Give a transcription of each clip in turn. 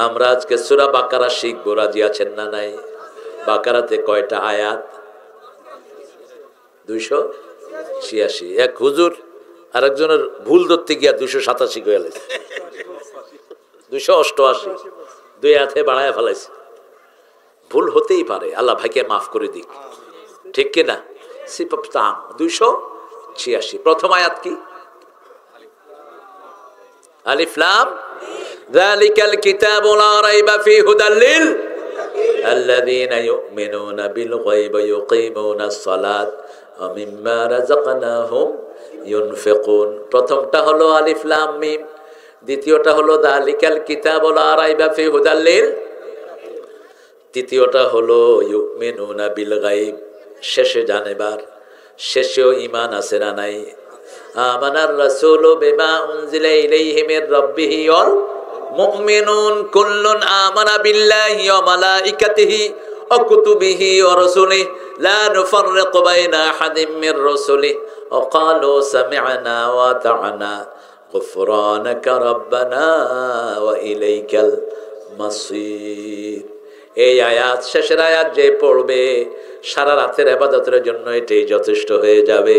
আমরা আজকে সূরা বাকারা শিখবো, রাজি আছেন না নাই? বাকারাতে কয়টা আয়াত? 286। এক হুজুর আরেকজনের ভুল ধরতে গিয়া 287 হয়ে গেছে, 288, দুই হাতে বাড়ায় ফেলাইছে। ভুল হতেই পারে, আল্লাহ ভাইকে মাফ করে দিক, ঠিক কিনা? 286। প্রথম আয়াত কি? আলিফ লাম যালিকাল কিতাবু লা রাইবা ফীহি হুদাল লিল আল্লাযীনা ইউমিনুনা বিল গায়বি ইউকিমুনাস সালাত ওয়া মিম্মা রাযাকনাহুম ইউনফিকুন। প্রথমটা হলো আলিফ লাম মিম, দ্বিতীয়টা হলো যালিকাল কিতাবু লা রাইবা ফীহি হুদাল লিল, তৃতীয়টা হলো ইউমিনুনা বিল গায়ব, শেষে জানেবার, শেষেও ঈমান আছে না নাই? আমানার রাসূলু বিমা উনজিলা ইলাইহি মির রাব্বিহি ওয়াল মুমিনুন কুল্লুন আমানা বিল্লাহি ওয়া মালাইকাতিহি ওয়া কুতুবিহি ওয়া রাসূলিহি লা নুফাররিকু বাইনা আহাদিম মির রাসূলিহি ওয়া ক্বালু সামি'না ওয়া আতা'না গুফরানাকা রাব্বানা ওয়া ইলাইকাল মাসির। এই আয়াত, শেষের আয়াত যে পড়বে সারা রাতের ইবাদতের জন্য এটাই যথেষ্ট হয়ে যাবে।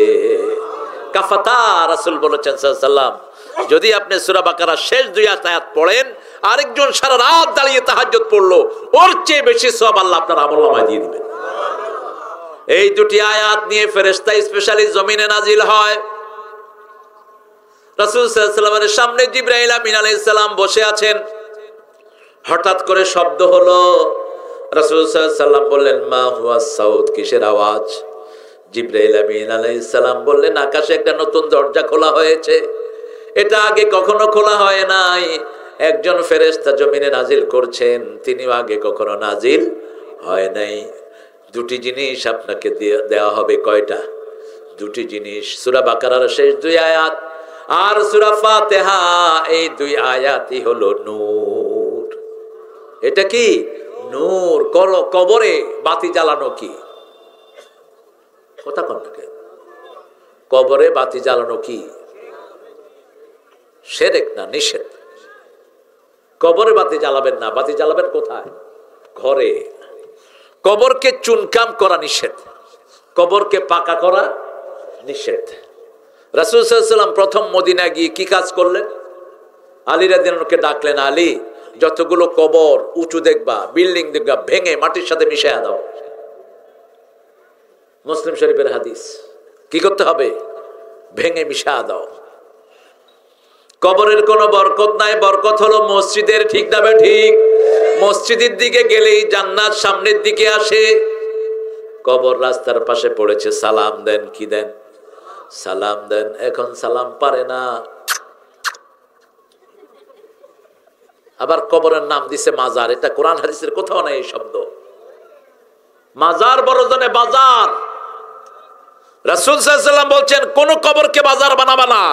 কাফাতা, রাসূল বলেছেন সাল্লাল্লাহু আলাইহি ওয়াসাল্লাম, যদি আপনি সূরা বাকারা শেষ দুই আয়াত পড়েন, আরেকজন সারা রাত দাঁড়িয়ে তাহাজ্জুদ পড়লো, ওর চেয়ে বেশি সওয়াব আল্লাহ আপনার আমলনামায় দিয়ে দিবেন। এই দুটি আয়াত নিয়ে ফেরেশতা স্পেশালি জমিনে নাজিল হয়। রাসূল সাল্লাল্লাহু আলাইহি ওয়াসাল্লামের সামনে জিবরাইল আমিন আলাইহিস সালাম বসে আছেন। হঠাৎ করে শব্দ হলো। রাসূল সাল্লাল্লাহু আলাইহি ওয়াসাল্লাম বললেন, মা হুয়া সাউত, কিসের আওয়াজ? জিবরাইল আমিন আলাইহিস সালাম বললেন, আকাশে একটা নতুন দরজা খোলা হয়েছে, এটা আগে কখনো খোলা হয় নাই। একজন ফেরেশতা জমিনে নাজিল করছেন, তিনিও আগে কখনো নাজিল হয় নাই। দুটি জিনিস আপনাকে দেওয়া হবে। কয়টা? দুটি জিনিস। সূরা বাকারার শেষ দুই আয়াত আর সূরা ফাতিহা, এই দুই আয়াতই হলো নূর। এটা কি? নূর। কবরে বাতি জ্বালানো কি? কথা কন না কেন? কবরে বাতি জ্বালানো কি? শিরক না নিষেধ। কবরে বাতি জ্বালাবেন না। বাতি জ্বালাবেন কোথায়? ঘরে। কবরকে চুনকাম করা নিষেধ, কবরকে পাকা করা নিষেধ। রাসূল সাল্লাল্লাহু আলাইহি ওয়াসাল্লাম প্রথম মদিনা গিয়ে কি কাজ করলেন? আলী রাদিয়াল্লাহু আনহুকে ডাকলেন, আলী, যতগুলো কবর উঁচু দেখবা, বিল্ডিং দেখবা, ভেঙে মাটির সাথে মিশিয়ে দাও। মুসলিম শরীফের হাদিস। কি করতে হবে? ভেঙে মিশিয়ে দাও। কবরের কোনো বরকত নাই, বরকত হলো মসজিদের। ঠিক না বে ঠিক? মসজিদের দিকে গেলেই জান্নাত সামনের দিকে আসে। কবর রাস্তার পাশে পড়েছে, সালাম দেন। কি দেন? সালাম দেন। এখন সালাম পারে না। আবার কবরের নাম দিছে মাজার। এটা কোরআন হাদিসের কোথাও নাই এই শব্দ। মাজার বড় জনে বাজার। রাসূল সাল্লাল্লাহু আলাইহি ওয়াসাল্লাম বলছেন, কোন কবরকে বাজার বানাবা না।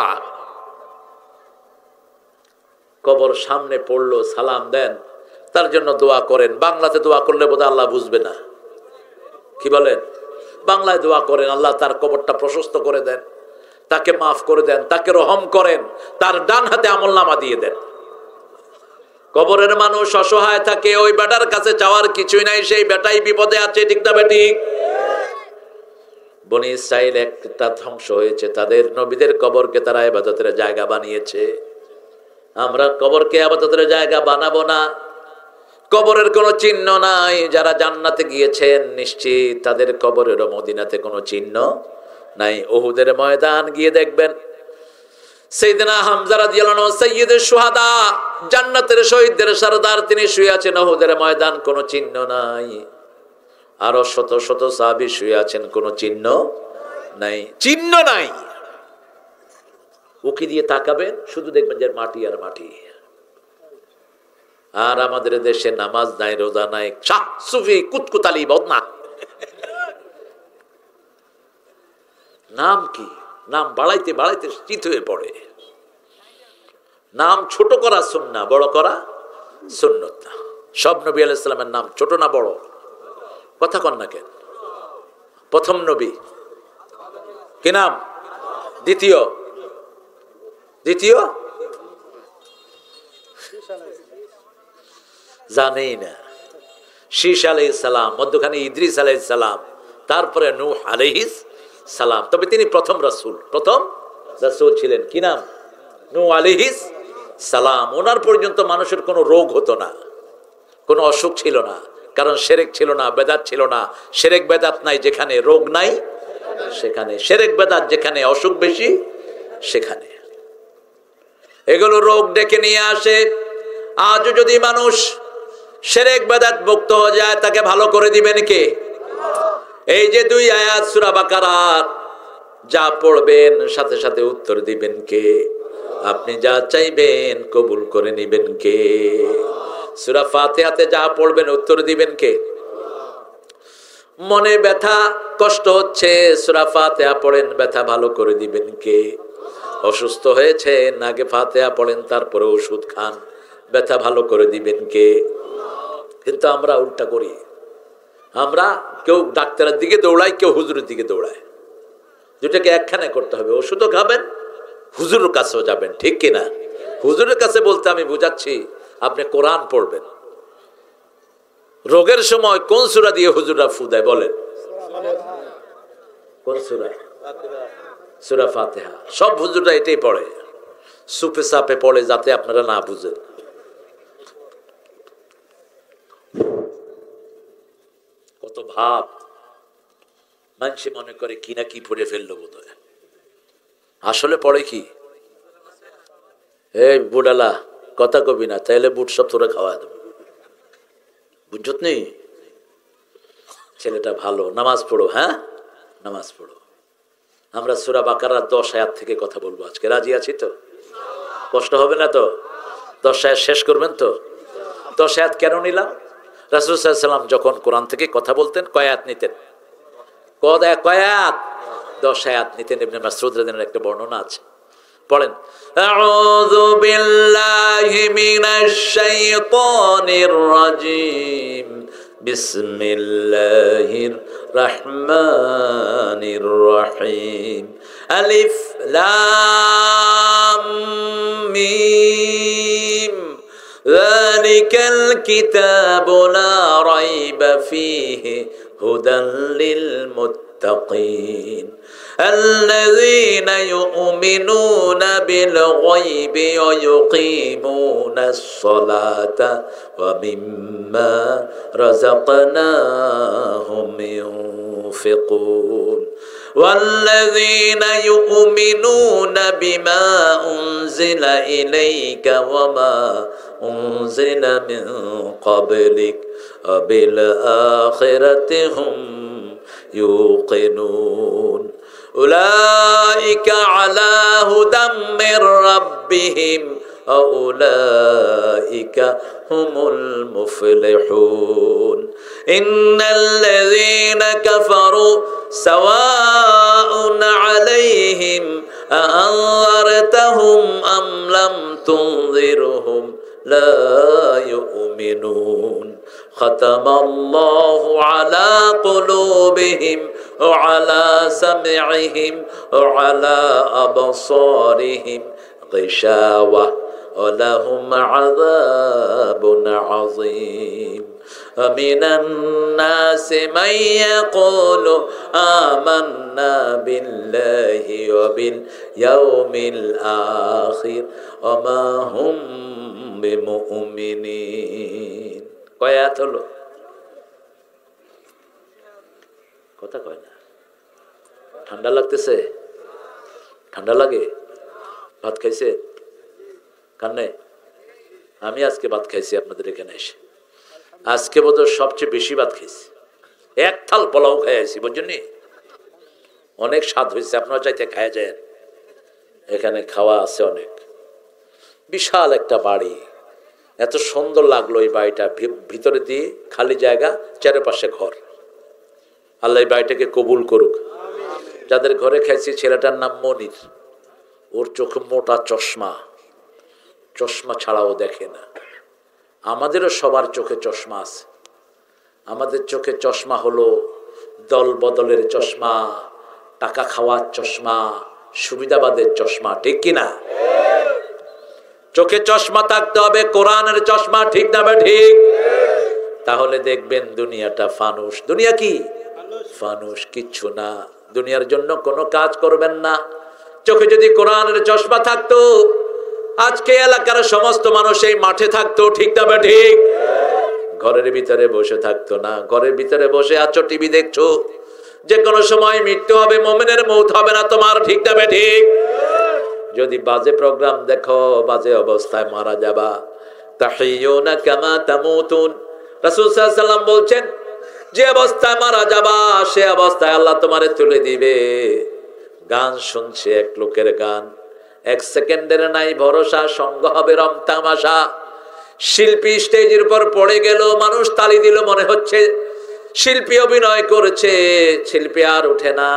কবর সামনে পড়লো, সালাম দেন, তার জন্য দোয়া করেন। বাংলাতে দোয়া করলে বোধহয় আল্লাহ বুঝবে না। কি বলেন? বাংলায় দোয়া করেন, আল্লাহ তার কবরটা প্রশস্ত করে দেন, তাকে মাফ করে দেন, তাকে রহম করেন, তার ডান হাতে আমলনামা দিয়ে দেন। কবরের মানুষ অসহায় থাকে, ওই বেটার কাছে চাওয়ার কিছুই নাই, সেই বেটাই বিপদে আছে। ঠিক না বেঠিক? বনি ইসরাইল একটা ধ্বংস হয়েছে, তাদের নবীদের কবরকে তারা ইবাদতের জায়গা বানিয়েছে। আমরা কবরকে ইবাদতের জায়গা বানাবো না। কবরের কোনো চিহ্ন নাই। যারা জান্নাতে গিয়েছেন নিশ্চিত তাদের কবরেরও মদিনাতে কোনো চিহ্ন নাই। উহুদের ময়দান গিয়ে দেখবেন, সাইয়েদনা হামজা রাদিয়াল্লাহু আনহু সাইয়্যিদুশ শুহাদা, জান্নাতের শহীদদের সরদার, তিনি শুয়ে আছেন উহুদের ময়দান, কোনো চিহ্ন নাই। আরো শত শত সাহাবী শুয়ে আছেন, কোনো চিহ্ন নাই। চিহ্ন নাই। উকি দিয়ে তাকাবেন, শুধু দেখবেন যে মাটি আর মাটি। আর আমাদের দেশে নামাজ নাই, রোজা নাই, শাহ সুফি কুতকুতালি বদনা। নাম কি? নাম বাড়াইতে বাড়াইতে চিত হয়ে পড়ে। নাম ছোট করা সুন্নাহ, বড় করা সুন্নত না। সব নবী আলাইহিস সালামের নাম ছোট না বড়? কথা কন না কেন? প্রথম নবী কি নাম? দ্বিতীয় জানেই না। শীশ আলাইহিস সালাম, মধ্যখানে ইদ্রিস আলাইহিস সালাম, তারপরে নূহ আলাইহিস সালাম। তবে তিনি প্রথম রাসূল ছিলেন। কি নাম? নূহ আলাইহিস সালাম। ওনার পর্যন্ত মানুষের কোনো রোগ হতো না, কোনো অসুখ ছিল না, কারণ শিরক ছিল না, বেদাত ছিল না। শিরক বেদাত নাই যেখানে, রোগ নাই সেখানে। শিরক বেদাত যেখানে, অসুখ বেশি সেখানে। এগুলো রোগ ডেকে নিয়ে আসে। আজও যদি মানুষ শিরক বেদাত মুক্ত হয়ে যায়, তাকে ভালো করে দিবেন কে? এই যে 2 আয়াত সূরা বাকারার, যা পড়বেন সাথে সাথে উত্তর দিবেন কে? আপনি যা চাইবেন কবুল করে নিবেন কে? সূরা ফাতিহাতে যা পড়বেন উত্তর দিবেন কে? মনে ব্যথা কষ্ট হচ্ছে, সূরা ফাতিহা পড়েন, ব্যথা ভালো করে দিবেন কে? অসুস্থ হয়েছেন, আগে ফাতিহা পড়েন তারপরে ওষুধ খান, ব্যথা ভালো করে দিবেন কে? কিন্তু আমরা উল্টা করি। আমরা কেউ ডাক্তারের দিকে দৌড়াই, কেউ হুজুরের দিকে দৌড়ায়। দুটাকে একখানে করতে হবে। ওষুধও খাবেন, হুজুরের কাছেও যাবেন, ঠিক কিনা? হুজুরের কাছে বলতে আমি বুঝাচ্ছি আপনি কোরআন পড়বেন। রোগের সময় কোন সূরা দিয়ে হুজুররা ফু দেয় বলেন? কোন সূরা? সূরা ফাতিহা। সব হুজুররা এটাই পড়ে, সুপে সাপে পড়ে, যাতে আপনারা না বুঝেন। কত ভাব, মানুষ মনে করে কি না কি পড়ে ফেললো বোধহয়, আসলে পড়ে কি? এই বুড়ালা কথা কবি না, তাইলে বুট সব তোরা খাওয়া দেব, বুঝত নেই? ছেলেটা ভালো, নামাজ পড়ো। হ্যাঁ, নামাজ পড়ো। আমরা সূরা বাকারার 10 আয়াত থেকে কথা বলবো আজকে। রাজি আছি তো? কষ্ট হবে না তো? 10 আয়াত শেষ করবেন তো? 10 আয়াত কেন নিলাম? রাসূল সাল্লাল্লাহু আলাইহি ওয়াসাল্লাম যখন কোরআন থেকে কথা বলতেন, কয় আয়াত নিতেন? কয় আয়াত? 10 আয়াত নিতেন। ইবনে মাসউদ রাদিয়াল্লাহু আনহু একটা বর্ণনা আছে, পড়েন। আউযু বিল্লাহি মিনাশ শাইতানির রাজীম, বিসমিল্লাহির রহমানির রহিম, আলিফ লাম মিম, যালিকাল কিতাবু লা রাইবা ফীহি হুদাল লিল মুত্তাকিন الذين يؤمنون بالغيب ويقيمون الصلاة ومما رزقناهم ينفقون والذين يؤمنون بما أنزل إليك وما أنزل من قبلك وبالآخرة هم يوقنون أولئك على هدى من ربهم أولئك هم المفلحون إن الذين كفروا سواء عليهم أأنذرتهم أم لم تنذرهم لا يؤمنون ختم الله على قلوبهم وعلى سمعهم وعلى أبصارهم غشاوة ولهم عذاب عظيم ومن الناس من يقول آمنا بالله وباليوم الآخر وما هم بمؤمنين কয়াত হলো? কথা কয় না। ঠান্ডা লাগতেছে? ঠান্ডা লাগে? ভাত খাইছে? কান্নে? আমি আজকে ভাত খাইছি আপনাদের এখানে এসে। আজকে বোধহয় সবচেয়ে বেশি ভাত খাইছি। 1 থাল পোলাও খাই আছি, বুঝছেন? অনেক স্বাদ হয়েছে, আপনারা চাইতে খাওয়া যায়। এখানে খাওয়া আছে অনেক। বিশাল একটা বাড়ি, এত সুন্দর লাগলো এই বাড়িটা। ভিতরে দিয়ে খালি জায়গা, চারপাশে ঘর। আল্লাহ এই বাড়িটাকে কবুল করুক। যাদের ঘরে খাইছি ছেলেটার নাম মনির। ওর চোখে মোটা চশমা, চশমা ছাড়াও দেখে না। আমাদেরও সবার চোখে চশমা আছে। আমাদের চোখে চশমা হলো দল বদলের চশমা, টাকা খাওয়ার চশমা, সুবিধাবাদের চশমা, ঠিক কিনা? চোখে চশমা থাকতে হবে, কোরআনের চশমা, ঠিক না ঠিক? তাহলে দেখবেন দুনিয়াটা ফানুস। দুনিয়া কি ফানুস, কিচ্ছু না। দুনিয়ার জন্য কোনো কাজ করবেন না। চোখে যদি কোরআনের চশমা থাকতো, আজকে এলাকার সমস্ত মানুষ এই মাঠে থাকতো, ঠিক না ঠিক? ঘরের ভিতরে বসে থাকতো না। ঘরের ভিতরে বসে আছো, টিভি দেখছো, যে কোনো সময় মৃত্যু হবে, মুমিনের মৌত হবে না তোমার, ঠিক না ঠিক? যদি বাজে প্রোগ্রাম দেখো, বাজে অবস্থায় মারা যাবা। তাহিয়ুনা কামা তামুতুন। রাসূল সাল্লাল্লাহু আলাইহি ওয়াসাল্লাম বলছেন, যে অবস্থায় মারা যাবা সে অবস্থায় আল্লাহ তোমারে তুলে দিবে। গান শুনছে এক লোকের গান, এক সেকেন্ডের নাই ভরসা, সঙ্গ হবে রং তামাশা। শিল্পী স্টেজের উপর পড়ে গেল, মানুষ তালি দিল, মনে হচ্ছে শিল্পী অভিনয় করেছে, শিল্পী আর উঠে না।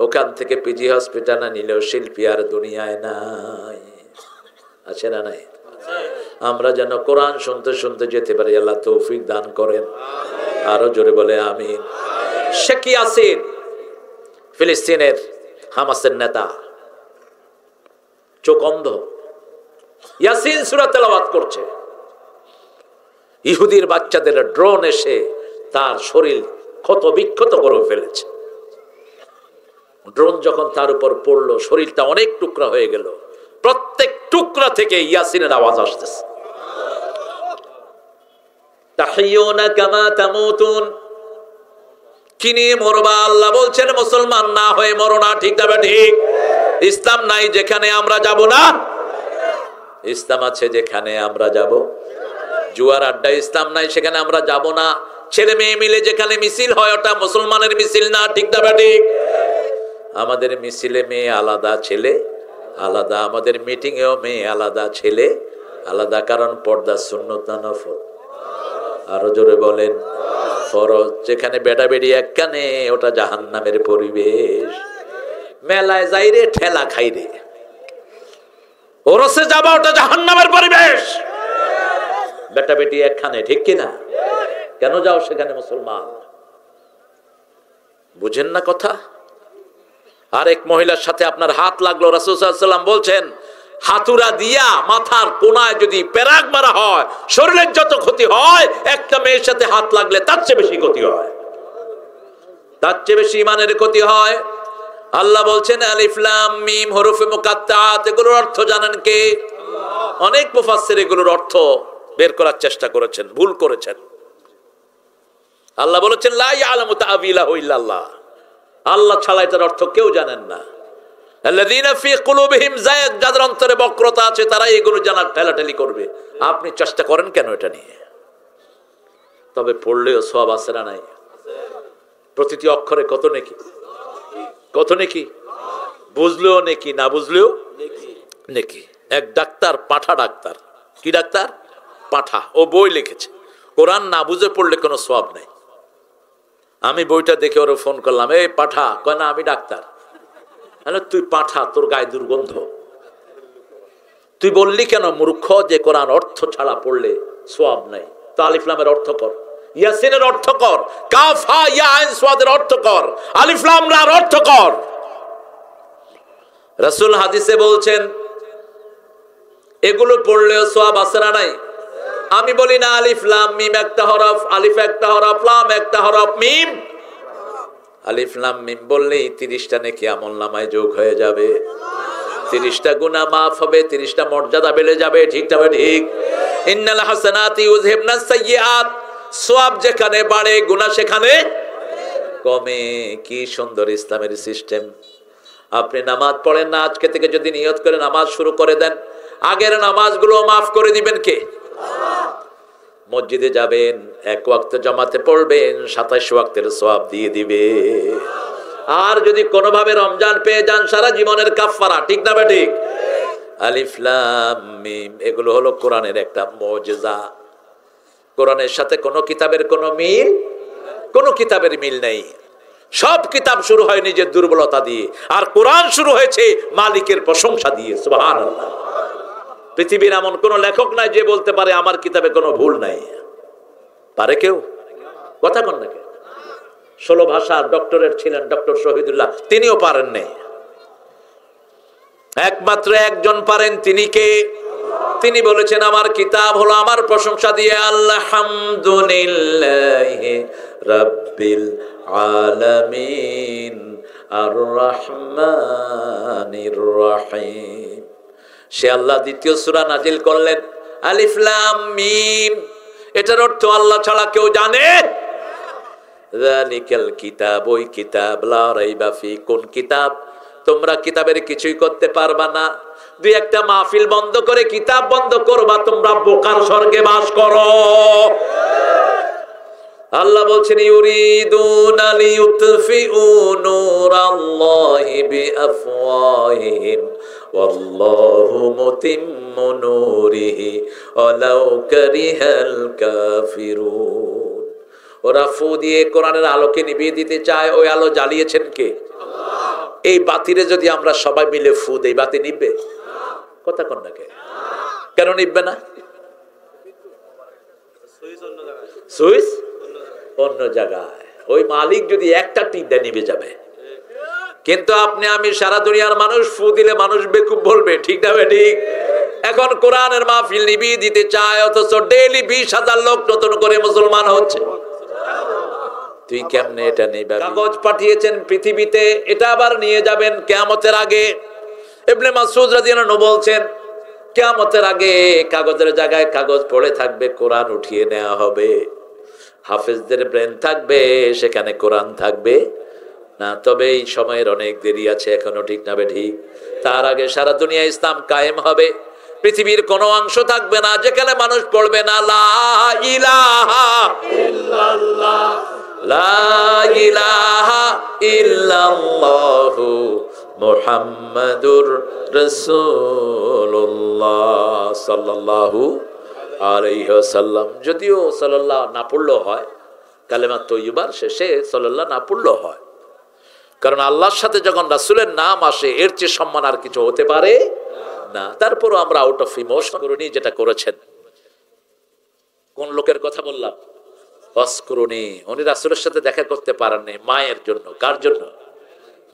ওখান থেকে পিজি হসপিটালে নিলেও শিল্পী আর দুনিয়ায় নাই। আছে না নাই? আমরা যেন কোরআন শুনতে শুনতে যেতে পারি, আল্লাহ তৌফিক দান করেন। আরো জোরে বলে আমিন। শেখ ইয়াসিন, ফিলিস্তিনের হামাসের নেতা, চোখ অন্ধ, ইয়াসিন সূরা তেলাওয়াত করছে। ইহুদির বাচ্চাদের ড্রোন এসে তার শরীর ক্ষত বিক্ষত করে ফেলেছে। ড্রোন যখন তার উপর পড়লো, শরীরটা অনেক টুকরা হয়ে গেল। প্রত্যেক টুকরা থেকে ইয়াসিনের আওয়াজ আসতেছে। তাহিয়ুনা কামা তামুতুন। কি নিয়ে মরবা? আল্লাহ বলছেন মুসলমান না হয়ে মরো না, ঠিক না ঠিক? ইসলাম নাই যেখানে আমরা যাব না, ইসলাম আছে যেখানে আমরা যাব। জুয়ার আড্ডা ইসলাম নাই, সেখানে আমরা যাব না। ছেলে মেয়ে মিলে যেখানে মিছিল হয়, ওটা মুসলমানের মিছিল না, ঠিক না ঠিক? আমাদের মিছিলে মেয়ে আলাদা, ছেলে আলাদা। আমাদের মিটিং এও মেয়ে আলাদা, ছেলে আলাদা। কারণ পর্দা সুন্নত না নফল? আরো জোরে বলেন ফরজ। যেখানে বেটা বেড়ি এক কানে, ওটা জাহান্নামের পরিবেশ। মেলায় যাই রে, ঠেলা খাই রে, ওরসে যাবা, ওটা জাহান্নামের পরিবেশ। বেটা বেটি একখানে, ঠিক কিনা? কেন যাও সেখানে মুসলমান? বুঝেন না কথা? আরেক মহিলার সাথে আপনার হাত লাগলো, রাসূল সাল্লাল্লাহু আলাইহি ওয়াসাল্লাম বলছেন, হাতুড়া দিয়া মাথার কোনায় যদি পেরাক মারা হয়, শরীরের যত ক্ষতি হয়, একটা মেয়ের সাথে হাত লাগলে তার চেয়ে বেশি ক্ষতি হয়, তার চেয়ে বেশি ইমানের ক্ষতি হয়। আল্লাহ বলছেন আলিফ লাম মিম হরফে মুকাত্তাআত, এগুলোর অর্থ জানেন কে? অনেক মুফাসসির এগুলোর অর্থ বের করার চেষ্টা করেছেন, ভুল করেছেন। আল্লাহ বলেছেন লা ইয়ালামু তাআবিলাহু ইল্লাল্লাহ, আল্লাহ ছাড়া এটার অর্থ কেউ জানেন না। আল্লাযীনা ফী কুলুবিহিম যায়গ, যাদের অন্তরে বক্রতা আছে তারা এগুলো জানার ঠেলাঠেলি করবে। আপনি চেষ্টা করেন কেন এটা নিয়ে? তবে পড়লেও সওয়াব আছে না নাই? প্রতিটি অক্ষরে কত নেকি, কত নেকি, বুঝলেও নেকি, না বুঝলেও নেকি। এক ডাক্তার, পাঠা ডাক্তার, কি ডাক্তার? পাঠা। ও বই লিখেছে, কোরআন না বুঝে পড়লে কোনো সওয়াব নেই। আমি বইটা দেখে ওরে ফোন করলাম, এই পাঠা। কয় না, আমি ডাক্তার। তুই পাঠা, তোর গায়ে দুর্গন্ধ। তুই বললি কেন মূর্খ যে কোরআন অর্থ ছাড়া পড়লে সওয়াব নাই? তো আলিফ লামের অর্থ কর, ইয়াসিনের অর্থ কর, কাফ হা ইয়া আইন সাদের অর্থ কর, আলিফ লাম রার অর্থ কর। রাসূল হাদিসে বলছেন এগুলো পড়লেও সওয়াব আছে না নাই? আমি বলি না আলিফ লাম মিম একটা হরফ, আলিফ একটা হরফ, লাম একটা হরফ, মিম। আলিফ লাম মিম বললেই 30টা নেকি আমলনামায় যোগ হয়ে যাবে, 30টা গুনাহ মাফ হবে, 30টা মর্যাদা বেড়ে যাবে, ঠিক না ঠিক? ইন্নাল হাসানাতি ইউযহিবনাস সাইয়্যাত, সওয়াব যেখানে বাড়ে গুনাহ সেখানে কমে। কি সুন্দর ইসলামের সিস্টেম। আপনি নামাজ পড়েন না, আজকে থেকে যদি নিয়ত করে নামাজ শুরু করে দেন, আগের নামাজগুলো মাফ করে দিবেন কে? মসজিদে যাবেন, এক ওয়াক্ত জামাতে পড়বেন, 27 ওয়াক্তের সওয়াব দিয়ে দিবে। আর যদি কোনোভাবে রমজান পেয়ে যান, সারা জীবনের কাফারা, ঠিক না ঠিক? আলিফ লাম মিম এগুলো হলো কোরআনের একটা মুজিজা। কোরআনের সাথে কোন কিতাবের কোন মিল, কোন কিতাবের মিল নেই। সব কিতাব শুরু হয় নিজের দুর্বলতা দিয়ে, আর কোরআন শুরু হয়েছে মালিকের প্রশংসা দিয়ে। সুবহানাল্লাহ। পৃথিবীর এমন কোন লেখক নাই যে বলতে পারে আমার কিতাবে কোনো ভুল নাই। পারে কেউ? কথা কন নাকি? 16 ভাষার ডক্টরেট ছিলেন ডক্টর শহীদুল্লাহ, তিনিও পারেন নাই। একমাত্র একজন পারেন, তিনি কে? তিনি বলেছেন আমার কিতাব হলো আমার প্রশংসা দিয়ে আলহামদুলিল্লাহি রাব্বিল আলামিন আর রহমানির রহিম। সে আল্লাহ দ্বিতীয় সূরা নাজিল করলেন আলিফ লাম মিম। এটার অর্থ আল্লাহ ছাড়া কেউ জানে? যালিকাল কিতাব, ওই কিতাব, লা রাইবা ফি, কোন কিতাব? তোমরা কিতাবের কিছুই করতে পারবা না। দুই একটা মাহফিল বন্ধ করে কিতাব বন্ধ করবা, তোমরা বোকার স্বর্গে বাস করো। আল্লাহ বলছেন ইউরিদুনা লিইউতফিউ নূরাল্লাহি বিআফওয়াহিহিম ওয়াল্লাহু মুতিম্মু নূরিহি ওয়ালাউ কারিহাল কাফিরুন। ওরা ফু দিয়ে কোরআনের আলোকে নিভিয়ে দিতে চায়, ওই আলো জ্বালিয়েছেন কে? আল্লাহ। এই বাতিরে যদি আমরা সবাই মিলে ফু দেই, বাতি নিভবে? কথা কোন না, কেন নিভবে না? সুইচ অন্য জায়গায়, ওই মালিক যদি একটা টিপ দেয় নিভে যাবে। কিন্তু আপনি আমি সারা দুনিয়ার মানুষ ফু দিলে মানুষ বেকুব বলবে, ঠিক না ঠিক? এখন কোরআনের মাহফিল নিভিয়ে দিতে চায়, অথচ ডেইলি 20,000 লোক নতুন করে মুসলমান হচ্ছে। তুই কেমনে এটা নিবে? কাগজ পাঠিয়েছেন পৃথিবীতে, এটা আবার নিয়ে যাবেন কিয়ামতের আগে। ইবনে মাসউদ রাদিয়াল্লাহু আনহু বলছেন কিয়ামতের আগে কাগজের জায়গায় কাগজ পড়ে থাকবে, কোরআন উঠিয়ে নেওয়া হবে। হাফেজদের ব্রেন থাকবে, সেখানে কোরআন থাকবে না। তবে এই সময়ের অনেক দেরি আছে এখনো, ঠিক না ঠিক? তার আগে সারা দুনিয়া ইসলাম কায়েম হবে। পৃথিবীর কোনো অংশ থাকবে না যেখানে মানুষ পড়বে না লা ইলাহা ইল্লাল্লাহ, লা ইলাহা ইল্লাল্লাহু মুহাম্মাদুর রাসূলুল্লাহ সাল্লাল্লাহু আলাইহি ওয়াসাল্লাম। যদিও সাল্লাল্লাহ না পড়লেও হয়, কালেমা তৈয়বার শেষে সাল্লাল্লাহ না পড়লেও হয়, কারণ আল্লাহর সাথে যখন রাসূলের নাম আসে এর চেয়ে সম্মান আর কিছু হতে পারে না। তারপরও আমরা আউট অফ ইমোশন করিনি, যেটা করেছেন। কোন লোকের কথা বললাম? অস্করণী। উনি রাসূলের সাথে দেখা করতে পারেননি মায়ের জন্য। কার জন্য?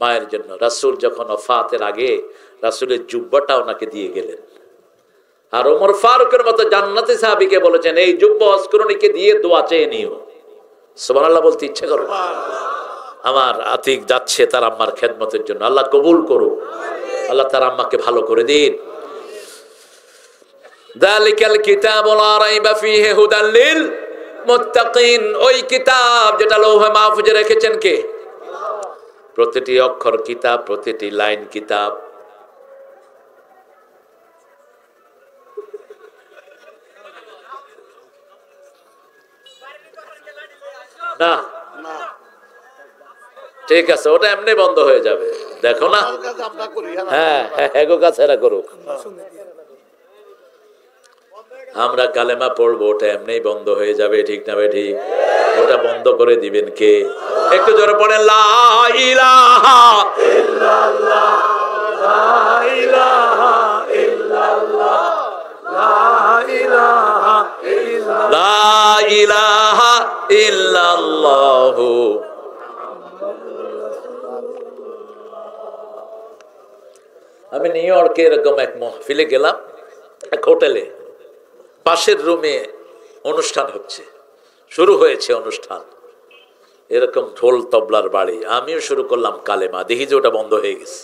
মায়ের জন্য। রাসূল যখন ওফাতের আগে রাসূলের জুব্বাটা ওনাকে দিয়ে গেলেন, আর ওমর ফারুকের মতো জান্নাতি সাহাবীকে বলেছেন এই জুব্বা অস্করণীকে দিয়ে দোয়া চেয়ে নিও। সুবহানাল্লাহ বলতে ইচ্ছে করো? আমার আতিক যাচ্ছে তার আম্মার খেদমতের জন্য, আল্লাহ কবুল করুক, আল্লাহ তার আম্মাকে ভালো করে দিন। যালিকাল কিতাবু লা রাইবা ফীহি হুদাল লিল মুত্তাকিন। ওই কিতাব যেটা লৌহে মাহফুজে রেখেছেন কে? প্রতিটি অক্ষর কিতাব, প্রতিটি লাইন কিতাব। না ঠিক আছে, ওটা এমনি বন্ধ হয়ে যাবে, দেখো না। হ্যাঁ এগো কাছে এরা করুক, আমরা কালেমা পড়বো, ওটা এমনি বন্ধ হয়ে যাবে, ঠিক না ঠিক? ওটা বন্ধ করে দিবেন কে? একটু জোরে পড়েন লা ইলাহা ইল্লাল্লাহ, লা ইলাহা ইল্লাল্লাহ, লা ইলাহা ইল্লাল্লাহ, লা ইলাহা ইল্লাল্লাহ। আমি নিউ ইয়র্কে এরকম এক মাহফিলে গেলাম, এক হোটেলে, পাশের রুমে অনুষ্ঠান হচ্ছে, শুরু হয়েছে অনুষ্ঠান, এরকম ঢোল তবলার বাড়ি। আমিও শুরু করলাম কালেমা, দেখি যে ওটা বন্ধ হয়ে গেছে।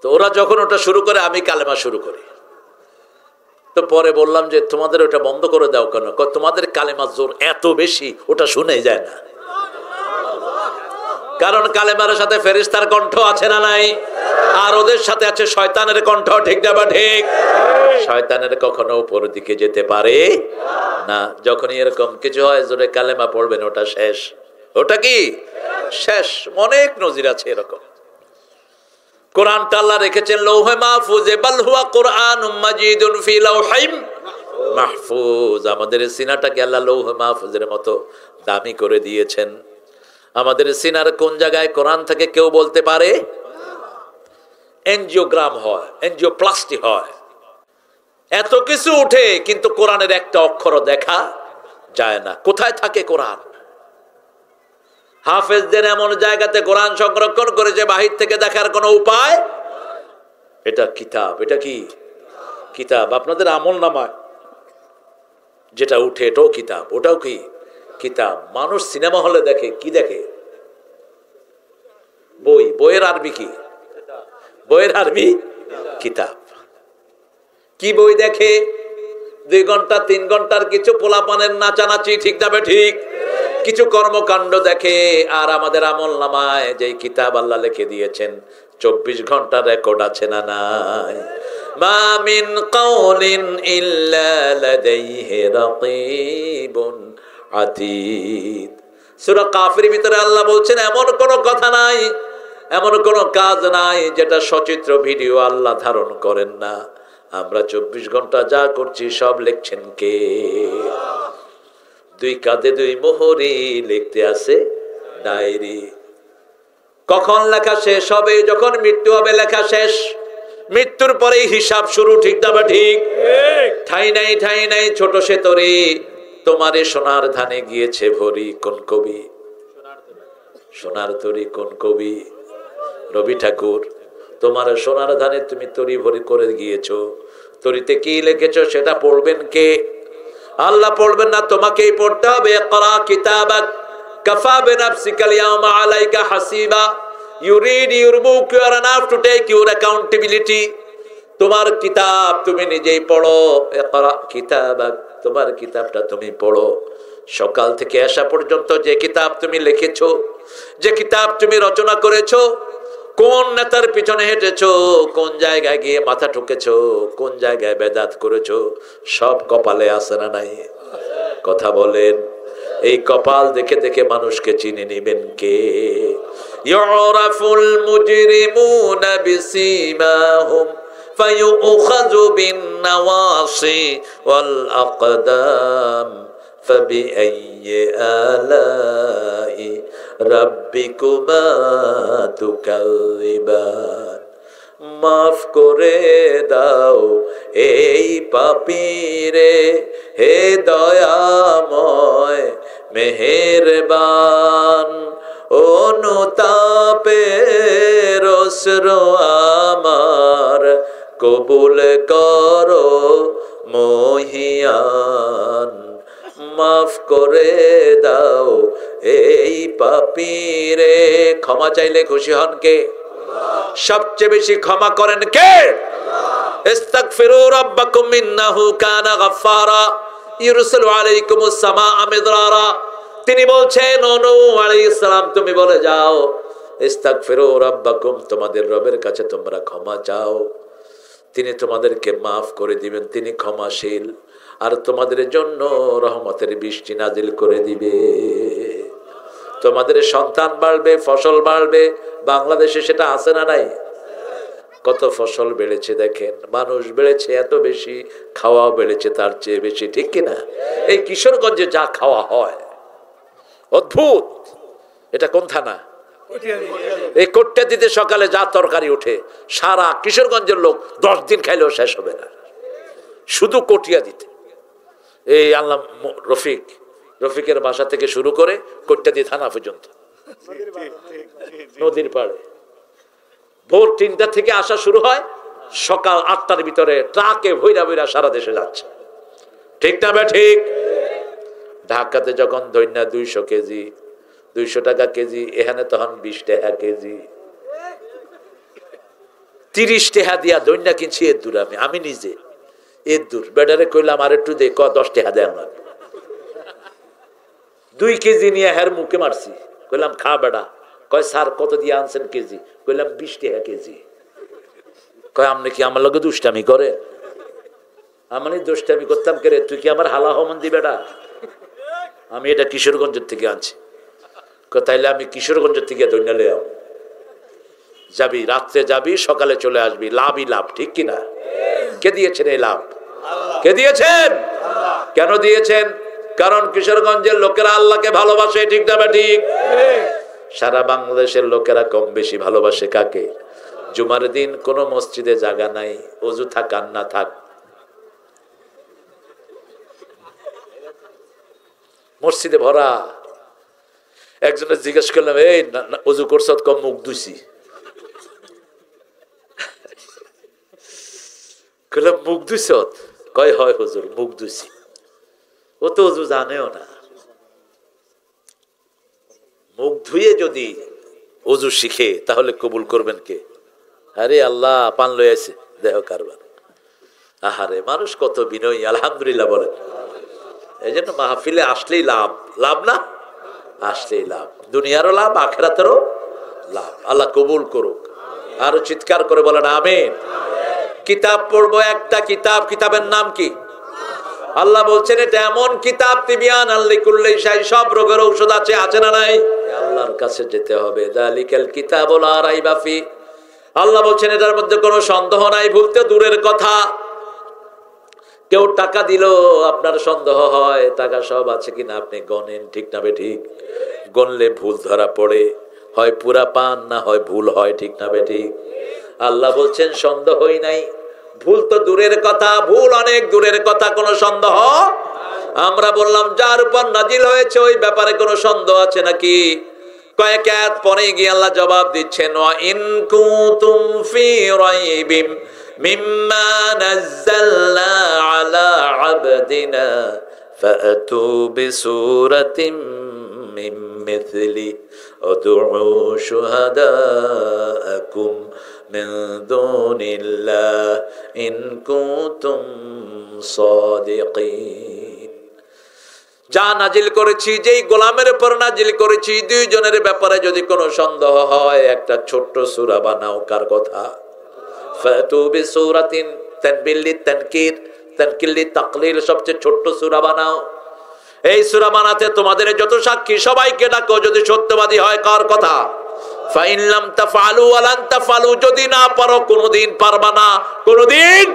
তো ওরা যখন ওটা শুরু করে আমি কালেমা শুরু করি। তো পরে বললাম যে তোমাদের ওটা বন্ধ করে দাও কেন? তোমাদের কালেমার জোর এত বেশি, ওটা শুনেই যায় না। কারণ কালেমার সাথে ফেরেশতার কণ্ঠ আছে না নাই? আর ওদের সাথে আছে শয়তানের কণ্ঠ, ঠিক না বা ঠিক? শয়তানের কখনো উপর দিকে যেতে পারে না। যখনই এরকম কিছু হয় জোরে কালেমা পড়বেন, ওটা শেষ। ওটা কি শেষ? অনেক নজির আছে এরকম। কোরআনটা আল্লাহ রেখেছেন লৌহে মাহফুজে, বাল হুয়া কুরআনুম মাজিদুন ফি লাওহিম মাহফুজ। আমাদের সিনাটাকে আল্লাহ লৌহে মাহফুজের মতো দামি করে দিয়েছেন। আমাদের সিনার কোন জায়গায় কোরআন থেকে কেউ বলতে পারে? এনজিওগ্রাম হয়, এনজিওপ্লাস্টি হয়, এত কিছু উঠে, কিন্তু কোরআনের একটা অক্ষরও দেখা যায় না। কোথায় থাকে কোরআন? হাফেজদের এমন জায়গাতে কোরআন সংরক্ষণ করেছে বাহির থেকে দেখার কোনো উপায়। এটা কিতাব, এটা কি কিতাব। আপনাদের আমল নামায় যেটা উঠে এটাও কিতাব, ওটাও কি কিতাব। মানুষ সিনেমা হলে দেখে কি দেখে? বই। বইয়ের আরবি কি? বইয়ের আরবি কিতাব। কি বই দেখে? 2 ঘন্টা 3 ঘন্টার কিছু পোলাপানের নাচানাচি, ঠিক না ঠিক? কিছু কর্মকাণ্ড দেখে। আর আমাদের আমল নামায় যে কিতাব আল্লাহ লিখে দিয়েছেন 24 ঘন্টা রেকর্ড আছে না নাই? মা মিন কাউলিন ইল্লা লাদাইহি রাকিবুন আতীদ। সূরা কাফির ভিতরে আল্লাহ বলছেন এমন কোন কথা নাই, এমন কোন কাজ নাই যেটা সচিত্র ভিডিও আল্লাহ ধারণ করেন না। আমরা 24 ঘন্টা যা করছি সব লিখছেন কে? 2 কাঁধে 2 মোহরি, লিখতে আছে ডায়েরি। কখন লেখা শেষ হবে? যখন মৃত্যু হবে লেখা শেষ। মৃত্যুর পরেই হিসাব শুরু, ঠিক না ঠিক? ঠাই নাই ঠাই নাই ছোট সে তরি, তোমারে সোনার ধানে গিয়েছে ভরি। কোন কবি? সোনার তরি কোন কবি? রবি ঠাকুর। তোমার সোনার ধানে তুমি তরি ভরি করে গিয়েছো, তরিতে কি লিখেছো সেটা পড়বেন কে? আল্লাহ পড়বেন না, তোমাকেই পড়তে হবে। ইকরা কিতাবাক কাফা বিনাফসিকাল ইয়াওমা আলাইকা হাসিবা। You read your book, you are enough to take your accountability. তোমার কিতাব তুমি নিজেই পড়ো। ইকরা কিতাবাক, তোমার কিতাবটা তুমি পড়ো। সকাল থেকে আসা পর্যন্ত যে কিতাব তুমি লিখেছো, যে কিতাব তুমি রচনা করেছো, কোন নেতার পিছনে হেঁটেছো, কোন জায়গায় গিয়ে মাথা ঠুকেছো, কোন জায়গায় বেদাত করেছো, সব কপালে আছে না নাই? কথা বলেন। এই কপাল দেখে দেখে মানুষকে চিনে নেবেন কে? ইউরাফুল মুজরিমুনা বিসিমাহুম ফায়ুখাযু বিন নাওয়াসি ওয়াল আকদাম ফাবিআইয়ি আলাই রাব্বিকুমা তুকাযিবান। মাফ করে দাও এই পাপীরে, হে দয়াময় মেহেরবান। অনুতাপের অশ্রু আমার কবুল করো মহিয়ান। মাফ করে দাও এই পাপীরে। ক্ষমা চাইলে খুশি হন কে? সবচেয়ে বেশি ক্ষমা করেন কে? ইস্তাগফিরু রাব্বাকুম ইন্নাহু কানা গাফফারা ইরসিলু আলাইকুমুস সামাআ মিদরারা। তিনি বলছেন ও নূহ আলাইহিস সালাম তুমি বলে যাও ইস্তাগফিরু রাব্বাকুম, তোমাদের রবের কাছে তোমরা ক্ষমা চাও, তিনি তোমাদেরকে মাফ করে দিবেন, তিনি ক্ষমাশীল, আর তোমাদের জন্য রহমতের বৃষ্টি নাজিল করে দিবে। তোমাদের সন্তান বাড়বে, ফসল বাড়বে। বাংলাদেশে সেটা আছে না নাই? কত ফসল বেড়েছে দেখেন, মানুষ বেড়েছে এত বেশি, খাওয়াও বেড়েছে তার চেয়ে বেশি, ঠিক কিনা? এই কিশোরগঞ্জে যা খাওয়া হয় অদ্ভুত। এটা কোন থানা? এই কোট্টা দিতে সকালে যা তরকারি ওঠে, সারা কিশোরগঞ্জের লোক 10 দিন খাইলেও শেষ হবে না, শুধু কটিয়া দিতে। এই আল্লাহ রফিকের বাসা থেকে শুরু করে কোট্টাদি থানা পর্যন্ত, নদীর পাড়ে ভোর 3টা থেকে আসা শুরু হয়, সকাল 8টার ভিতরে ট্রাকে ভৈরা ভৈরা সারা দেশে যাচ্ছে, ঠিক না বে ঠিক? ঢাকাতে যখন দৈন্যা 200 কেজি 200 টাকা কেজি, এখানে তখন 20 টাকা কেজি। 30 টাকা দিয়া দৈন্যা কিনছি এর দূর। আমি নিজে এর দূর বেটারে কইলাম আর একটু দে, 10 টাকা দেয় আমার। 2 কেজি নিয়ে হের মুখে মারছি, কইলাম খা বেটা। কয় স্যার কত দিয়ে আনছেন কেজি? কইলাম 20 টাকা কেজি। কয় আপনি কি আমার লগে দুষ্টামি করে? আমি দুষ্টামি করতাম কে রে? তুই কি আমার হালা হমন দি বেটা? আমি এটা কিশোরগঞ্জের থেকে আনছি। তাইলে আমি কিশোরগঞ্জের থেকে দৈন্যা লয়ে আম। যাবি, রাত্রে যাবি, সকালে চলে আসবি, লাভই লাভ, ঠিক কিনা? কে দিয়েছেন এই লাভ? কে দিয়েছেন? কেন দিয়েছেন? কারণ কিশোরগঞ্জের লোকেরা আল্লাহকে ভালোবাসে, ঠিক না ঠিক? সারা বাংলাদেশের লোকেরা কম বেশি ভালোবাসে কাকে? জুমার দিন কোন মসজিদে জায়গা নাই, ওযু থাক আর না থাক, মসজিদে ভরা। একজনের জিজ্ঞেস করলাম, এই ওযু করছ? কম মুখ ধুইছি। কইলাম মুখ ধুইছ? কয় হয় হুজুর, মুখ ধুইছি। ও তো হুজুর জানেও না। মুখ ধুয়ে যদি ওযু শিখে তাহলে কবুল করবেন কে? আরে আল্লাহ পান লই আছে দেহ কারবার। আহারে মানুষ কত বিনয়ী, আলহামদুলিল্লাহ বলেন। এই জন্য মাহফিলে আসলেই লাভ, লাভ না আসলেই লাভ, দুনিয়ারও লাভ আখিরাতেরও লাভ। আল্লাহ কবুল করুক। আরো চিৎকার করে বলেন আমিন। কিতাব পড়বো একটা কিতাব, কিতাবের নাম কি? আল্লাহ বলছেন এটা এমন কিতাব তিবিয়ান আল্লিকুল্লি শাই, সব রোগের ঔষধ আছে, আছে না নাই? আল্লাহর কাছে যেতে হবে। যালিকাল কিতাবু লা রাইবা ফি, আল্লাহ বলছেন এটার মধ্যে কোনো সন্দেহ নাই। ভুলতে দূরের কথা, কেউ টাকা দিল আপনার সন্দেহ হয় টাকা সব আছে কিনা আপনি গনেন, ঠিক না বেঠিক? গনলে ভুল ধরা পড়ে, হয় পুরা পান না হয় ভুল হয়, ঠিক না বেঠিক? আল্লাহ বলছেন সন্দেহই নাই। ভুল তো দূরের কথা, ভুল অনেক দূরের কথা, কোনো সন্দেহ। আমরা বললাম যার উপর নাজিল হয়েছে ওই ব্যাপারে কোনো সন্দেহ আছে নাকি? কয়েক আয়াত পরে গিয়ে আল্লাহ জবাব দিচ্ছেন, ওয়া ইন কুনতুম ফি রাইবিম মিম্মা নাযালনা আলা আবদিনা ফাতু বিসূরাতিম মিন মিথলি উদউ শুহাদাআকুম মিন দুনিল্লাহ ইন কুনতুম সাদিকিন। যা নাজিল করেছি, যেই গোলামের উপর নাজিল করেছি, দুইজনের ব্যাপারে যদি কোনো সন্দেহ হয় একটা ছোট্ট সূরা বানাও। কার কথা? ফাতু বিসূরাতিন, তানবিলি তানকির, তানকিলি তাকলিল, সবচেয়ে ছোট্ট সূরা বানাও। এই সূরা বানাতে তোমাদের যত সাক্ষী সবাইকে ডাকো, যদি সত্যবাদী হয়। কার কথা? ফাইন লাম তাফআলু ওয়া লান তাফআলু, যদি না পারো কোনদিন পারবা না, কোনদিন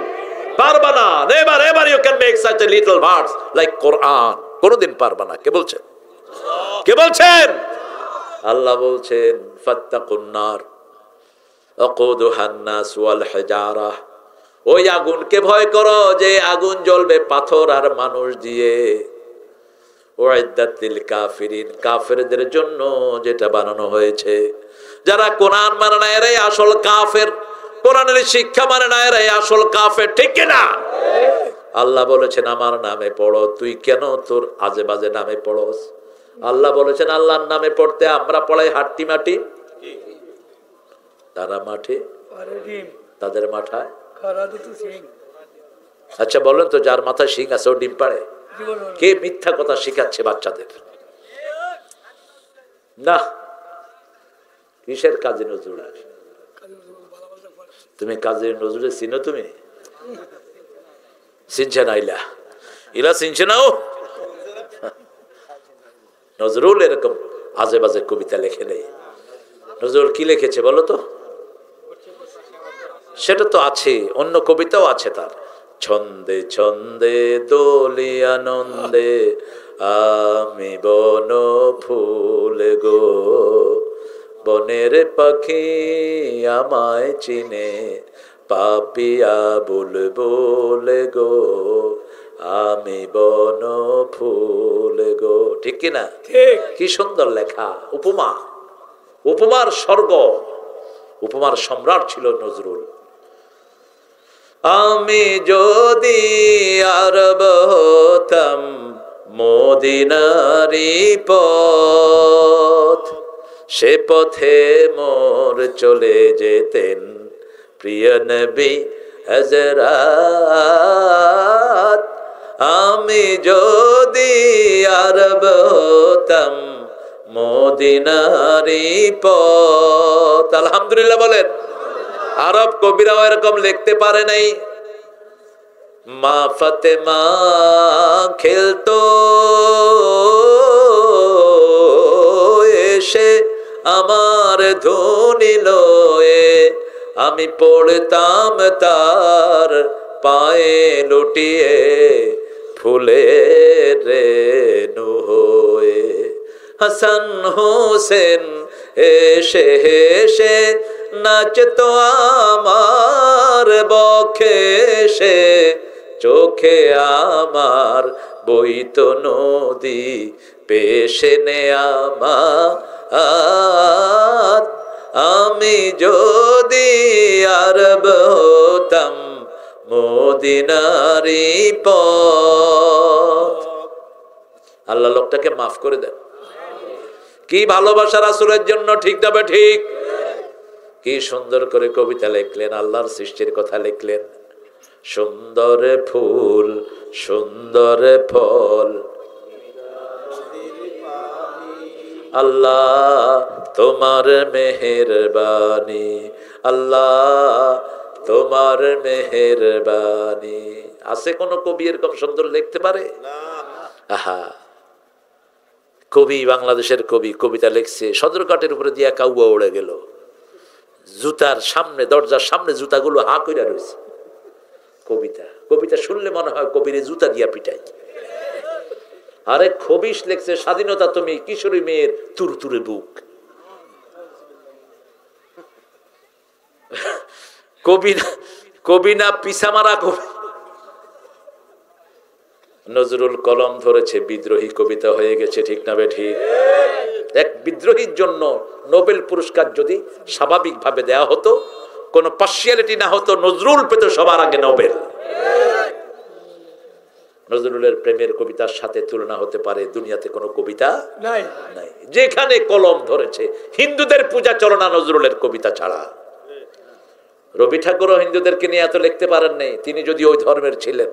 পারবা না। Never ever you can make such a little verse like Quran, কোনদিন পারবা না। কে বলছেন? কে বলছেন? আল্লাহ বলছেন ফাত্তাকুন নার আকুদুহান নাস ওয়াল হিজারা, ওই আগুনকে ভয় করো যে আগুন জ্বলবে পাথর আর মানুষ দিয়ে। উইদ্দাত লিল কাফিরিন, কাফেরদের জন্য যেটা বানানো হয়েছে। যারা কোরআন মানে না এরাই আসল কাফের, কোরআনের শিক্ষা মানে না এরাই আসল কাফের, ঠিক কি না? আল্লাহ বলেছেন আমার নামে পড়ো, তুই কেন তোর আজে বাজে নামে পড়স? আল্লাহ বলেছেন আল্লাহর নামে পড়তে আমরা পড়াই হাট্টি মাটি, তারা মাঠে, তাদের মাথায়। আচ্ছা বলেন তো, যার মাথায় শিং আছে ও ডিম পাড়ে? কে মিথ্যা কথা শিখাচ্ছে বাচ্চাদের? না, কিসের কাজী নজরুল? তুমি কাজী নজরুল চিনো? তুমি চিনছে না? ইলা চিনছে না? ও নজরুল এরকম আজে বাজে কবিতা লেখে নেই। নজরুল কি লিখেছে বলো তো? সেটা তো আছে, অন্য কবিতাও আছে তার। ছন্দে ছন্দে দোলি আনন্দে আমি বন ফুল গো, বনের পাখি আমায় চিনে পাপিয়া বুলবুল গো, আমি বন ফুল গো। ঠিক কিনা? কি সুন্দর লেখা। উপমা, উপমার স্বর্গ, উপমার সম্রাট ছিল নজরুল। আমি যদি আরব হতাম মদিনারি পথ, সে পথে মোর চলে যেতেন প্রিয় নবী হযরত। আমি যদি আরব হতাম মদিনারি পথ। আলহামদুলিল্লাহ বলেন। আরব কবিরাও এরকম লিখতে পারে নাই। মা ফাতেমা খেলতো এসে আমার ধুনি লয়ে, আমি পড়তাম তার পায়ে লুটিয়ে ফুলের রেণু হয়ে। হাসান হোসেন হেসে হেসে নাচতো আমার বক্ষে, সে চোখে আমার বইতো নদী পেশে নে আমার। আমি যদি আরব হতাম মদিনারি পথ। আল্লাহ লোকটাকে মাফ করে দেন। কি ভালোবাসা রাসূলের জন্য, ঠিক তবে ঠিক। কি সুন্দর করে কবিতা লিখলেন, আল্লাহর সৃষ্টির কথা লিখলেন। সুন্দর ফুল সুন্দর ফল, আল্লাহ তোমার মেহেরবানি, আল্লাহ তোমার মেহেরবানি। আছে কোন কবি এরকম সুন্দর লিখতে পারে? আহা, কবি, বাংলাদেশের কবি কবিতা লিখছে, সদরঘাটের উপরে দিয়া কাউয়া উড়ে গেল, জুতার সামনে, দরজার সামনে জুতাগুলো হা কইরা রয়েছে। কবিতা শুনলে মনে হয় কবির জুতা দিয়া পিটাই। আরে খবিশ লেখছে, স্বাধীনতা তুমি কিশোরী মেয়ের তুরতুরে বুক। কবি না পিছা মারা কবি। নজরুল কলম ধরেছে, বিদ্রোহী কবিতা হয়ে গেছে, ঠিক না বেঠিক? এক বিদ্রোহীর জন্য নোবেল পুরস্কার যদি স্বাভাবিকভাবে দেয়া হতো, কোনো পার্সিয়ালিটি না হতো, নজরুল পেত সবার আগে নোবেল। নজরুলের প্রেমের কবিতার সাথে তুলনা হতে পারে দুনিয়াতে কোনো কবিতা নাই। যেখানে কলম ধরেছে, হিন্দুদের পূজা চলে না নজরুলের কবিতা ছাড়া। রবি ঠাকুরও হিন্দুদেরকে নিয়ে এত লিখতে পারেন নাই, তিনি যদি ওই ধর্মের ছিলেন।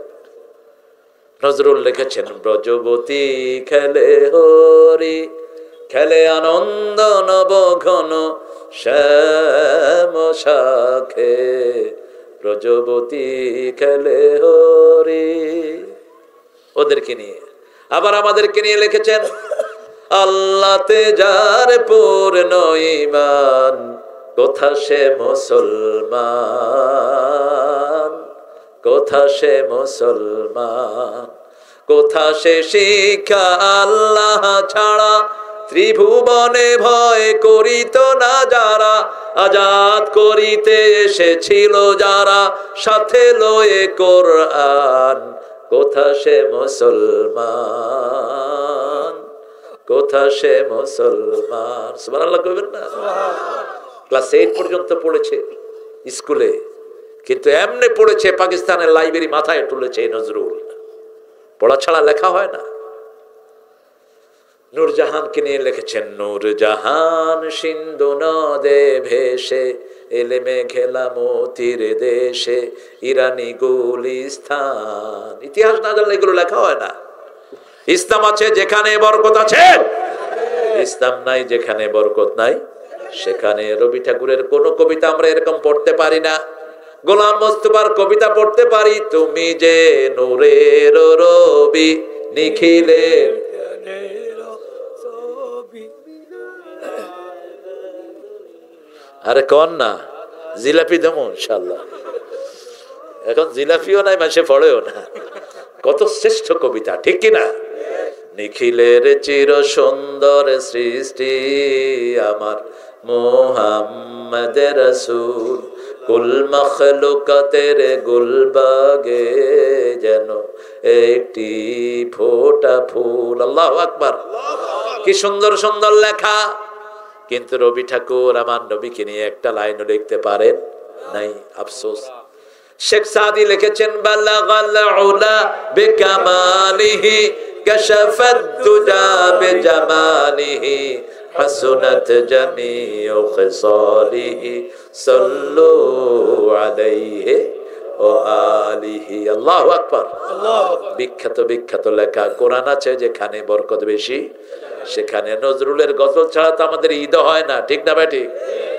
নজরুল লিখেছেন, ব্রজবতী খেলে হরি, খেলে আনন্দ নব ঘন শ্যাম শাখে, ব্রজবতী খেলে হরি। ওদেরকে নিয়ে, আবার আমাদেরকে নিয়ে লিখেছেন, আল্লাহতে যার পূর্ণ ঈমান, কোথা সে মুসলমান, কোথা সে মুসলমান, কোথা সে শিক্ষা আল্লাহ ছাড়া, ত্রিভুবনে ভয় করিত না যারা, আজাদ করিতে এসেছিল যারা, সাথে লয়ে কোরআন, কোথা সে মুসলমান, কোথা সে মুসলমান। সুবহানাল্লাহ কইবেন না? ক্লাস 8 পর্যন্ত পড়েছে স্কুলে, কিন্তু এমনি পড়েছে পাকিস্তানের লাইব্রেরি মাথায় তুলেছে নজরুল। পড়া ছাড়া লেখা হয় না। নূরজাহানকে নিয়ে লিখেছেন, নূরজাহান সিন্ধু নদে ভেসে, এলেমে খেলা মতির দেশে, ইরানি গুলিস্তান। ইতিহাস না জানলে এগুলো লেখা হয় না। ইসলাম আছে যেখানে বরকত আছে, ইসলাম নাই যেখানে বরকত নাই সেখানে। রবি ঠাকুরের কোন কবিতা আমরা এরকম পড়তে পারি না। গোলাম মোস্তফার কবিতা পড়তে পারি, তুমি যে নূরের রবি, নিখিলের। আরে কন না, জিলাপি দেবো ইনশাল্লাহ। এখন জিলাপিও নাই, মাসে পড়েও না। কত শ্রেষ্ঠ কবিতা, ঠিক কিনা? নিখিলের চির সুন্দর সৃষ্টি আমার মুহাম্মদ রাসূল, কুল মখলুকাতের গুলবাগে যেন একটি ফোঁটা ফুল। আল্লাহু আকবার। কি সুন্দর সুন্দর লেখা। কিন্তু রবি ঠাকুর আমার নবীকে নিয়ে একটা লাইনও লিখতে পারেন নাই, আফসোস। শেখ সাদি লিখেছেন, বালাগাল উলা বিকামালিহি, কাশাফাত দুজা বিজামালিহি, হাসুনাত জামিউ খিসালিহি, সাল্লু আলাইহি ওয়া আলিহি। আল্লাহু আকবার। বিখ্যাত বিখ্যাত লেখা। কোরআন আছে যেখানে বরকত বেশি সেখানে। নজরুলের গজল ছাড়া তো আমাদের ঈদ হয় না, ঠিক না ভাই? ঠিক।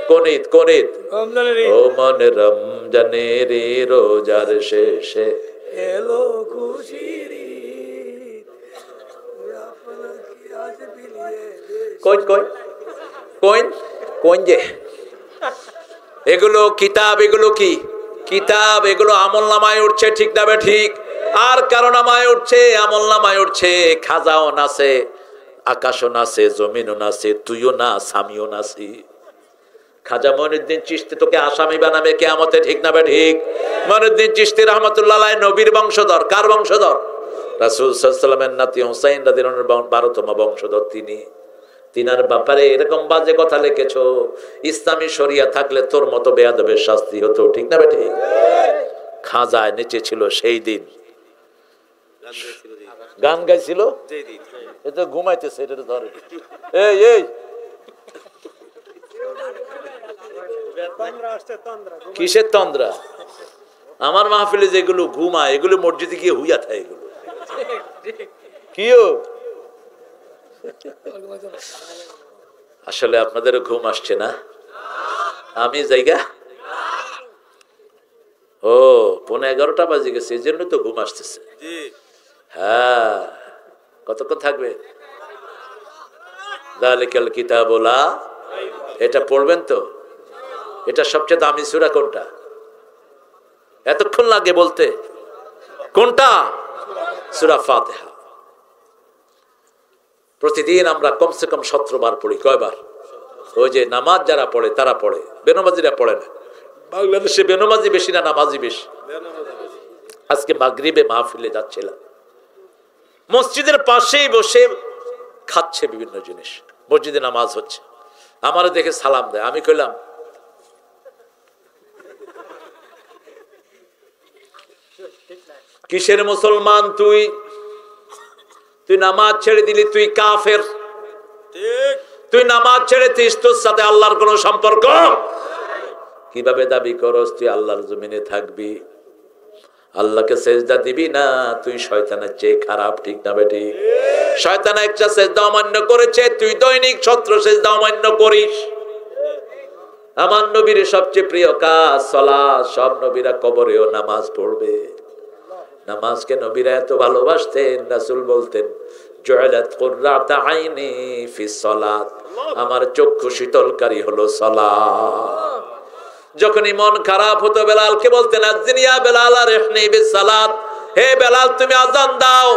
কোন ঈদ? কোন ঈদ? ও মনে রমজানের রোজার শেষে এলো খুশির ঈদ। কোন কোন কোন কোন যে এগুলো কিতাব, এগুলো কি কিতাব? এগুলো আমল নামায় উঠছে, ঠিক না ভাই? ঠিক। আর কারো নামায় উঠছে, আমল নামায় উঠছে। খাজাও নাচে, আকাশও নাচে, জমিনও নাচে, তুইও নাচ, আমিও নাচি। খাজা মঈনুদ্দিন চিশতি তোকে আসামি বানাবে কিয়ামতে, ঠিক না ভাই? ঠিক। মঈনুদ্দিন চিশতি রহমাতুল্লাহ আলাইহি নবীর বংশধর। কার বংশধর? রাসূল সাল্লাল্লাহু আলাইহি ওয়াসাল্লামের নাতি হুসাইন রাদিয়াল্লাহু আনহু 12তম বংশধর তিনি। তিনার ব্যাপারে এরকম বাজে কথা লিখেছো। ইসলামী শরিয়া থাকলে তোর মতো বেয়াদবের শাস্তি হতো, ঠিক না ভাই? ঠিক। খাজায় নিচে ছিল সেই দিন। গান গাইছিল, এটা ঘুমাইতেছে, এটা ধরে। এই এই কিসের তন্দ্রা? আমার মাহফিলে যেগুলো ঘুমায় এগুলো মসজিদে গিয়ে হুইয়া থাকে। এগুলো কিও আসলে আপনাদেরও ঘুম আসছে না? আমি জায়গা ও 11:15 বাজে গেছে, এই জন্য তো ঘুম আসতেছে। হ্যাঁ, কতক্ষণ থাকবে? যালিকাল কিতাবু লা, এটা পড়বেন তো? এটা সবচেয়ে দামি সূরা কোনটা? এতক্ষণ লাগে বলতে? কোনটা? সূরা ফাতিহা। প্রতিদিন আমরা কমসে কম 17 বার পড়ি। কয়বার? ওই যে নামাজ যারা পড়ে তারা পড়ে, বেনমাজিরা পড়ে না। বাংলাদেশে বেনমাজি বেশি না নামাজি বেশি? আজকে মাগরিবে মাহফিলে যাচ্ছিলাম, মসজিদের পাশেই বসে খাচ্ছে বিভিন্ন জিনিস, মসজিদে নামাজ হচ্ছে। আমারও দেখে সালাম দেয়। আমি কইলাম কিসের মুসলমান তুই? তুই নামাজ ছেড়ে দিলি, তুই কাফের। তুই নামাজ ছেড়ে দিস, তোর সাথে আল্লাহর কোন সম্পর্ক? কিভাবে দাবি করস তুই আল্লাহর জমিনে থাকবি, আল্লাহকে সেজদা দিবি না? তুই শয়তানের চেয়ে খারাপ, ঠিক না বেটি? শয়তান একটা সেজদা অমান্য করেছে, তুই দৈনিক 17 সেজদা অমান্য করিস। আমার নবীর সবচেয়ে প্রিয় কাজ সালাত। সব নবীরা কবরেও নামাজ পড়বে। নামাজকে নবীরা এত ভালোবাসতেন, রাসূল বলতেন জুইলাত কুররাতু আইনি ফিস সালাত, আমার চক্ষু শীতলকারী হলো সালাত। যখনই মন খারাপ হতো বেলালকে বলতেন আযিন ইয়া বেলাল আরহিনি বিস সালাত, হে বেলাল তুমি আযান দাও,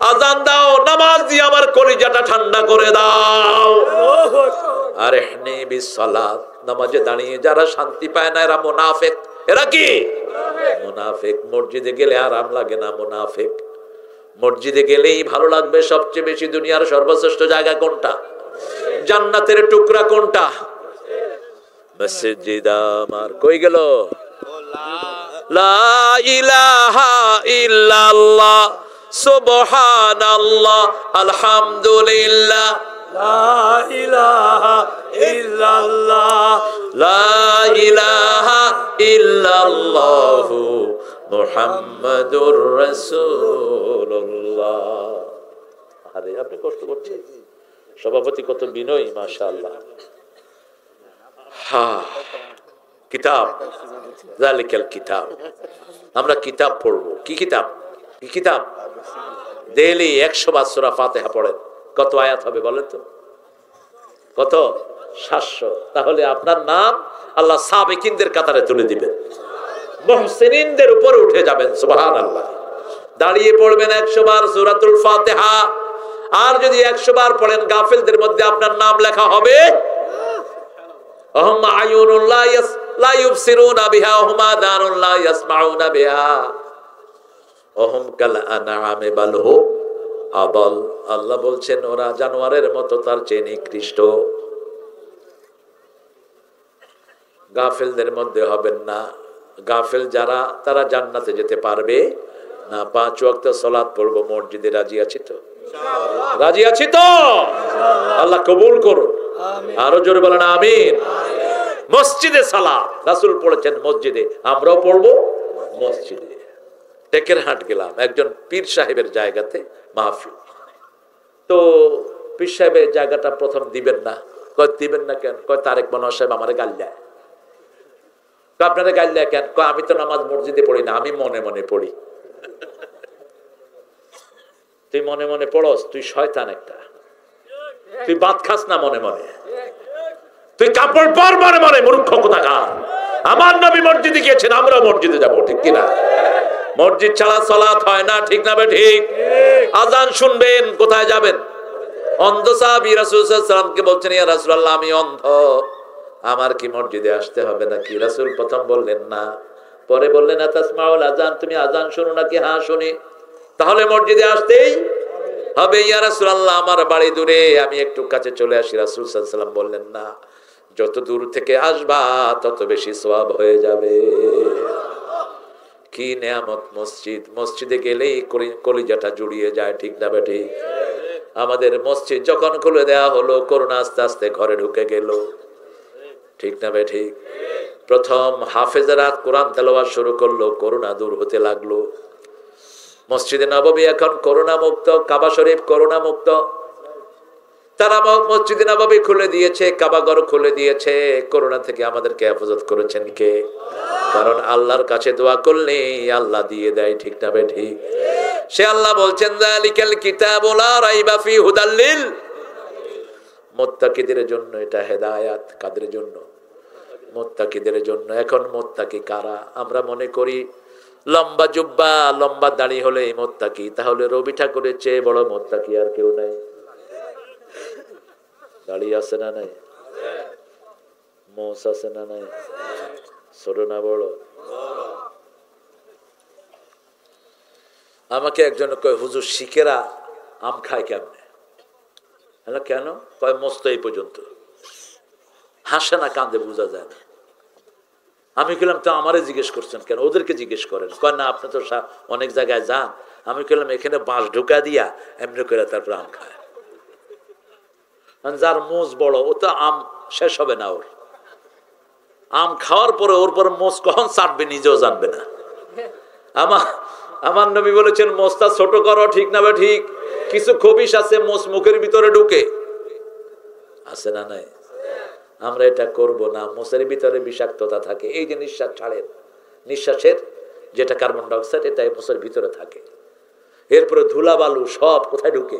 আযান দাও, নামাজ দিয়ে আমার কলিজাটা ঠান্ডা করে দাও। আরহিনি বিস সালাত, নামাজে দাঁড়িয়ে যারা শান্তি পায় না এরা মুনাফিক। এরা কি? মুনাফিক। মসজিদে গেলে আরাম লাগে না, মুনাফিক। মসজিদে গেলেই ভালো লাগবে। সবচেয়ে বেশি দুনিয়ার সর্বশ্রেষ্ঠ জায়গা কোনটা? জান্নাতের টুকরা কোনটা? মসজিদ আমার। কই গেল? লা ইলাহা ইল্লাল্লাহ সুবহানাল্লাহ আলহামদুলিল্লাহ লা ইলাহা ইল্লাল্লাহ লা ইলাহা ইল্লাল্লাহু মুহাম্মাদুর রাসূলুল্লাহ। আরে আপনি কষ্ট করছেন? সভাপতি কত বিনয়ী, মাশাআল্লাহ। হ্যাঁ, কিতাব, যালিকাল কিতাব। আমরা কিতাব পড়বো। কি কিতাব? কি কিতাব? ডেইলি 100 বার সূরা ফাতিহা পড়েন। কত আয়াত হবে বলেন তো? কত? 700। তাহলে আপনার নাম আল্লাহ সাবিকিনদের কাতারে তুলে দিবেন, মুহসিনিনদের উপরে উঠে যাবেন। সুবহানাল্লাহ। দাঁড়িয়ে পড়বেন 100 বার সূরাতুল ফাতিহা। আর যদি 100 বার পড়েন গাফিলদের মধ্যে আপনার নাম লেখা হবে। আহুম আয়ুনুল লা ইউবসিরুনা বিহা হুম আযানুল লা ইয়াসমাউনা বিহা আহুম কাল আনআমি বাল হুম আদাল। আল্লাহ বলছেন ওরা জানোয়ারের মতো, তার চেয়ে নিকৃষ্ট। গাফিলদের মধ্যে হবেন না। গাফিল যারা তারা জান্নাতে যেতে পারবে না। 5 ওয়াক্ত সালাত পড়বো মসজিদে। রাজি আছি তো? রাজি আছি তো? আল্লাহ কবুল করুন। আরো জোরে বলেন আমিন। মসজিদে সালাত রাসূল পড়েছেন মসজিদে, আমরাও পড়বো মসজিদে। টেকেরহাট গেলাম একজন পীর সাহেবের জায়গাতে মাহফিল। তো পীর সাহেবের জায়গাটা প্রথম দিবেন না। কয় দিবেন না কেন? কয় তারেক মনোয়ার সাহেব আমারে গাল দেয়। আপনারা গাল দেয় কেন? কয় আমি তো নামাজ মসজিদে পড়ি না, আমি মনে মনে পড়ি। তুই মনে মনে পড়স, তুই শয়তান একটা। তুই ভাত খাস না মনে মনে, তুই কাপড় পর মনে মনে, মূর্খ কোথাকার। আমার নবী মসজিদে গিয়েছেন, আমরাও মসজিদে যাবো, ঠিক কিনা? মসজিদ ছাড়া সালাত হয় না, ঠিক না বে ঠিক? আজান শুনবেন, কোথায় যাবেন? অন্ধ সাহাবী রাসূল সাল্লাল্লাহু আলাইহি ওয়াসাল্লামকে বলছেন ইয়া রাসূলুল্লাহ আমি অন্ধ, আমার কি মসজিদে আসতে হবে নাকি? রাসূল প্রথম বললেন না, পরে বললেন আতাসমাউল আযান, তুমি আযান শোনো নাকি? হ্যাঁ শুনি। তাহলে মসজিদে আসতেই হবে। ইয়া রাসূলুল্লাহ আমার বাড়ি দূরে, আমি একটু কাছে চলে আসি। রাসূল সাল্লাল্লাহু আলাইহি ওয়াসাল্লাম বললেন না, যত দূর থেকে আসবা তত বেশি সওয়াব হয়ে যাবে। কি নেয়ামত মসজিদ, মসজিদে গেলেই কলিজাটা জুড়িয়ে যায়, ঠিক না বেঠি? আমাদের মসজিদ যখন খুলে দেয়া হলো, করোনা আস্তে আস্তে ঘরে ঢুকে গেল, ঠিক না বেঠি? প্রথম হাফেজরা কোরআন তেলাওয়াত শুরু করলো, করোনা দূর হতে লাগলো। মসজিদে নববী এখন করোনা মুক্ত, কাবা শরীফ করোনা মুক্ত। তারা মসজিদে নববী খুলে দিয়েছে, কাবাঘর খুলে দিয়েছে। করোনা থেকে আমাদেরকে হেফাজত করেছেন কে? কারণ আল্লাহর কাছে দোয়া করলে আল্লাহ দিয়ে দেয়, ঠিক না বেঠি? সে আল্লাহ বলছেন যালিকাল কিতাবু লা রাইবা ফি হুদাল লিল মুত্তাকিদের জন্য, এটা হেদায়েত। কাদের জন্য? মুত্তাকিদের জন্য। এখন মুত্তাকি কারা? আমরা মনে করি লম্বা জুব্বা লম্বা দাড়ি হলে মুত্তাকি, তাহলে রবি ঠাকুরের চেয়ে বড় মুত্তাকি আর কেউ নাই। দাড়ি আছে না নাই? মোষ আছে না নাই? ছোট না বড়? আমাকে একজন কয়, হুজুর শিখেরা আম খায় কেমনে? কেন? কয় মস্ত এই পর্যন্ত। হাসে না কান্দে, বোঝা যায় না। আমি বললাম তো আমারে জিজ্ঞেস করছেন কেন? ওদেরকে জিজ্ঞেস করেন। কয় না, আপনি তো অনেক জায়গায় যান। আমি বললাম এখানে বাঁশ ঢুকা দিয়া এমনি করে তারপর আম খায়। যার মোজ বড় ও তো আম শেষ হবে না, ওর আম খাওয়ার পরে ওর পরে মোজ কখন চাটবে নিজেও জানবে না। আমার নবী বলেছেন মোজটা ছোট করো, ঠিক না? ঠিক। কিছু খবিশ আছে মোজ মুখের ভিতরে ঢুকে, আছে না নাই? আমরা এটা করব না। মোষের ভিতরে বিষাক্ততা থাকে। এই যে নিঃশ্বাস ছাড়েন, নিঃশ্বাসের যেটা কার্বন ডাইঅক্সাইড, এটা মোষের ভিতরে থাকে। এরপরে ধুলা বালু সব কোথায় ঢুকে?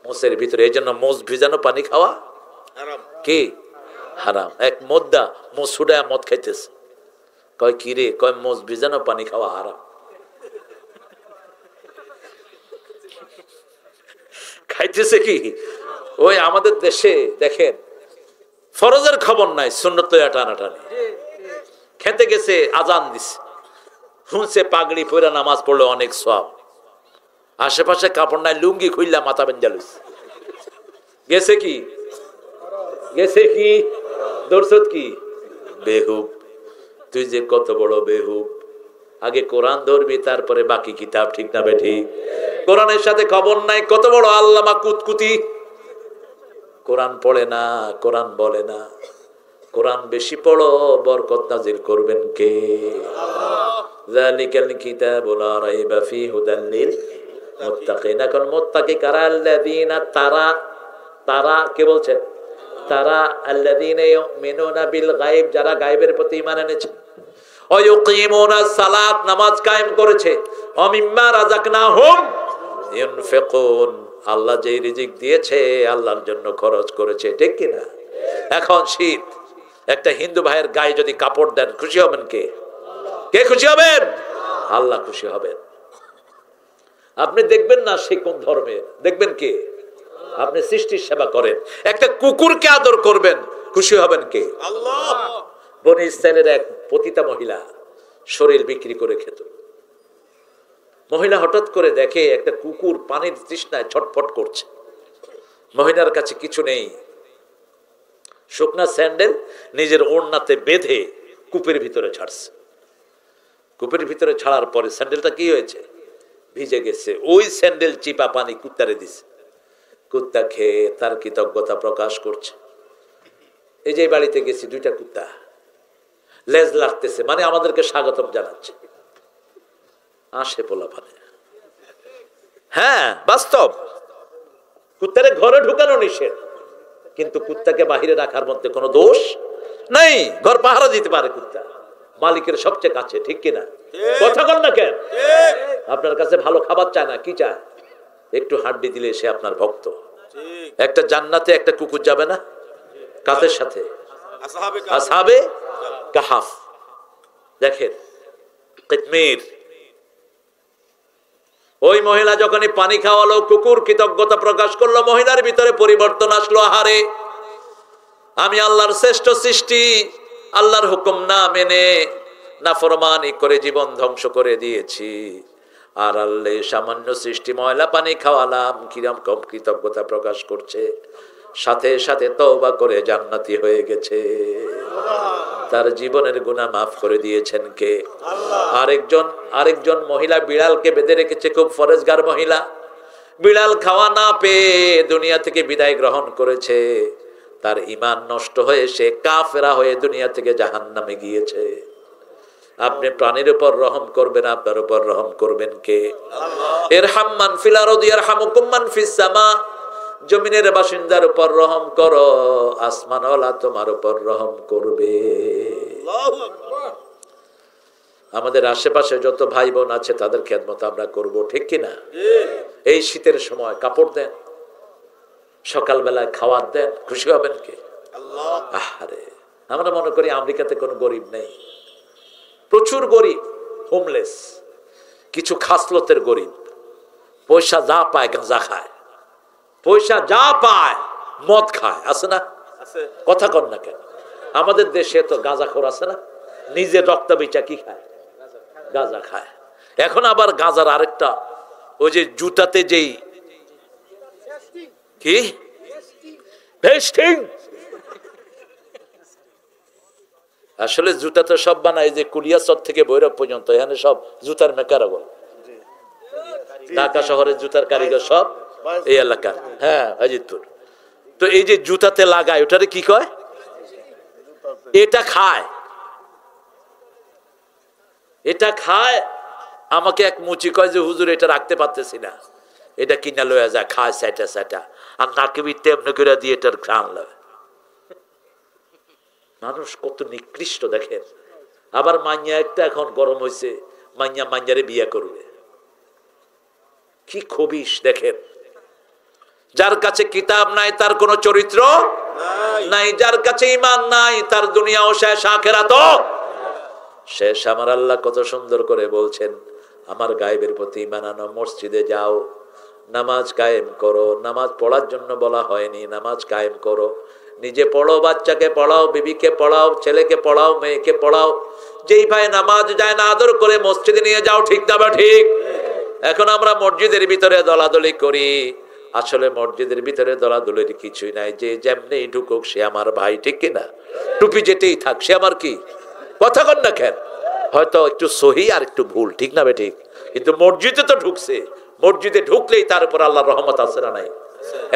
মোষের ভিতরে। এই জন্য মোষ ভিজানো পানি খাওয়া কি হারাম। এক মোদ্দা মোষ ছুটায় মদ খাইতেছে। কয় কি রে? কয় মোষ ভিজানো পানি খাওয়া হারাম। খাইতেছে কি? ওই আমাদের দেশে দেখেন ফরজের খবর নাই, সুন্নত টানাটানি। খেতে গেছে, আজান দিছে, শুনছে পাগড়ি পরে নামাজ পড়লে অনেক সওয়াব। আশেপাশে কাপড় নাই, লুঙ্গি খুললা মাথা বেঞ্জা লইছে। গেছে কি? গেছে কি? দর্শত কি? বেহুব। তুই যে কত বড় বেহুব। আগে কোরআন ধরবি, তারপরে বাকি কিতাব, ঠিক না বেঠি? কোরআনের সাথে খবর নাই। কত বড় আল্লামা কুতকুতি। কোরআন পড়ে না, কোরআন বলে না। কোরআন বেশি পড়ো, বরকত নাজিল করবেন কে? যালিকাল কিতাবু লা রাইবা ফি হুদাল লিল মুত্তাকিন। এখন মুত্তাকি কারা? আল্লাযীনা, তারা কে বলছেন? তারা আল্লাযীনা ইউমিনুনা বিল গায়ব, যারা গায়বের প্রতি ঈমান এনেছে। ওয়া ইউকিমুনাস সালাত, নামাজ কায়েম করেছে। ওয়া মিম্মা রাযাকনাহুম ইউনফিকুন, আল্লাহ যে রিজিক দিয়েছে আল্লাহর জন্য খরচ করেছে, ঠিক কিনা? এখন শীত, একটা হিন্দু ভাইয়ের গায়ে যদি কাপড় দেন, খুশি হবেন কে? কে খুশি হবেন? আল্লাহ খুশি হবেন। আপনি দেখবেন না সে কোন ধর্মের, দেখবেন কে? আপনি সৃষ্টির সেবা করেন। একটা কুকুরকে আদর করবেন, খুশি হবেন কে? আল্লাহ। বনি ইসরাইলের এক পতিতা মহিলা শরীর বিক্রি করে খেত। মহিলা হঠাৎ করে দেখে একটা কুকুর পানির তৃষ্ণায় ছটফট করছে। মহিলার কাছে কিছু নেই, শুকনা স্যান্ডেল নিজের ওড়নাতে বেঁধে কূপের ভিতরে ছাড়ছে। কূপের ভিতরে ছাড়ার পরে স্যান্ডেলটা কি হয়েছে? ভিজে গেছে। ওই স্যান্ডেল চিপা পানি কুত্তারে দিছে। কুত্তা খেয়ে তার কৃতজ্ঞতা প্রকাশ করছে। এই যে বাড়িতে গেছি, দুইটা কুত্তা লেজ লাগতেছে, মানে আমাদেরকে স্বাগতম জানাচ্ছে। আসে পোলা পানে। হ্যাঁ, বাস্তব। কুত্তারে ঘরে ঢুকানো নিষেধ, কিন্তু কুত্তাকে বাহিরে রাখার মধ্যে কোনো দোষ নাই। ঘর পাহারা দিতে পারে কুত্তা, মালিকের সবচেয়ে কাছে, ঠিক কিনা? কথা বল না কেন? আপনার কাছে ভালো খাবার চায় না, কি চায়? একটু হাড্ডি দিলে সে আপনার ভক্ত। একটা জান্নাতে একটা কুকুর যাবে না কাদের সাথে? আসহাবে কাহাফ। দেখেন কিতমির, ওই মহিলা যখনই পানি খাওয়ালো, কুকুর কৃতজ্ঞতা প্রকাশ করলো, মহিলার ভিতরে পরিবর্তন আসলো। আহারে, আমি আল্লাহর শ্রেষ্ঠ সৃষ্টি, আল্লাহর হুকুম না মেনে নাফরমানি করে জীবন ধ্বংস করে দিয়েছি, আর আল্লাহ সামান্য সৃষ্টি ময়লা পানি খাওয়ালাম। কিরম কম কৃতজ্ঞতা প্রকাশ করছে। সাথে সাথে তওবা করে জান্নাতি হয়ে গেছে। তার জীবনের গুনাহ মাফ করে দিয়েছেন কে? আরেকজন মহিলা বিড়ালকে বেঁধে রেখেছে, খুব ফরেজগার মহিলা। বিড়াল খাওয়া না পেয়ে দুনিয়া থেকে বিদায় গ্রহণ করেছে। তার ঈমান নষ্ট হয়ে সে কাফেরা হয়ে দুনিয়া থেকে জাহান্নামে গিয়েছে। আপনি প্রাণীর উপর রহম করবেন, আপনার উপর রহম করবেন কে? ইরহাম মান ফিল আরদি ইয়ারহামুকুম মান ফিস সামা। জমিনের বাসিন্দার উপর রহম করো, আসমানওয়ালা তোমার উপর রহম করবে। আমাদের আশেপাশে যত ভাই বোন আছে তাদের খেদমত আমরা করব, ঠিক কিনা? এই শীতের সময় কাপড় দেন, সকালবেলায় খাওয়ার দেন, খুশি হবেন কে? আরে আমরা মনে করি আমেরিকাতে কোনো গরিব নেই, প্রচুর গরিব, হোমলেস, কিছু খাসলতের গরিব। পয়সা যা পায় গাঁজা খায়, পয়সা যা পায় মদ খায়, আছে না? কথা কন না কেন? আমাদের দেশে তো গাঁজাখোর আছে না, নিজের রক্ত বেচা কি খায়? গাঁজা খায়। এখন আবার গাঁজার আরেকটা, ওই যে জুতাতে যেই কি ভেস্টিং, আসলে জুতা তো সব বানায় যে কুলিয়াচর থেকে ভৈরব পর্যন্ত, এখানে সব জুতার মেকারগল, ঢাকা শহরের জুতার কারিগর সব এই এলাকার। হ্যাঁ, আজিদপুর। তো এই যে জুতাতে লাগায় ওটারে কি কয়? এটা খায়, এটা খায়। আমাকে এক মুচি কয় যে হুজুর এটা রাখতে পারতেছি না, এটা কিনা লয়ে যায়, খায় স্যাটা স্যাটা, আর নাকে বিতে এমনি করে দিয়ে এটার ঘ্রাণ লয়। মানুষ কত নিকৃষ্ট দেখেন। আবার মাইয়া একটা এখন গরম হয়েছে, মাইয়ারে বিয়ে করবে, কি খবিশ দেখেন। যার কাছে কিতাব নাই তার কোনো চরিত্র নাই, যার কাছে ঈমান নাই তার দুনিয়াও শেষ, আখিরাতও শেষ। আমার আল্লাহ কত সুন্দর করে বলছেন, আমার গায়েবের প্রতি ঈমান আনো, মসজিদে যাও, নামাজ কায়েম করো। নামাজ পড়ার জন্য বলা হয়নি, নামাজ কায়েম করো। নিজে পড়ো, বাচ্চাকে পড়াও, বিবিকে পড়াও, ছেলেকে পড়াও, মেয়েকে পড়াও। যেই ভাই নামাজ যায় না আদর করে মসজিদে নিয়ে যাও, ঠিক না বা ঠিক? এখন আমরা মসজিদের ভিতরে দলাদলি করি, আসলে মসজিদের ভিতরে দলাদলির কিছুই নাই। যে যেমনি ঢুকুক সে আমার ভাই, ঠিক কিনা? টুপি যেতেই থাক, সে আমার কি? কথা কন না কেন? হয়তো একটু সহি আর একটু ভুল, ঠিক না বে ঠিক? কিন্তু মসজিদে তো ঢুকছে, মসজিদে ঢুকলেই তার উপর আল্লাহর রহমত আছে না নাই?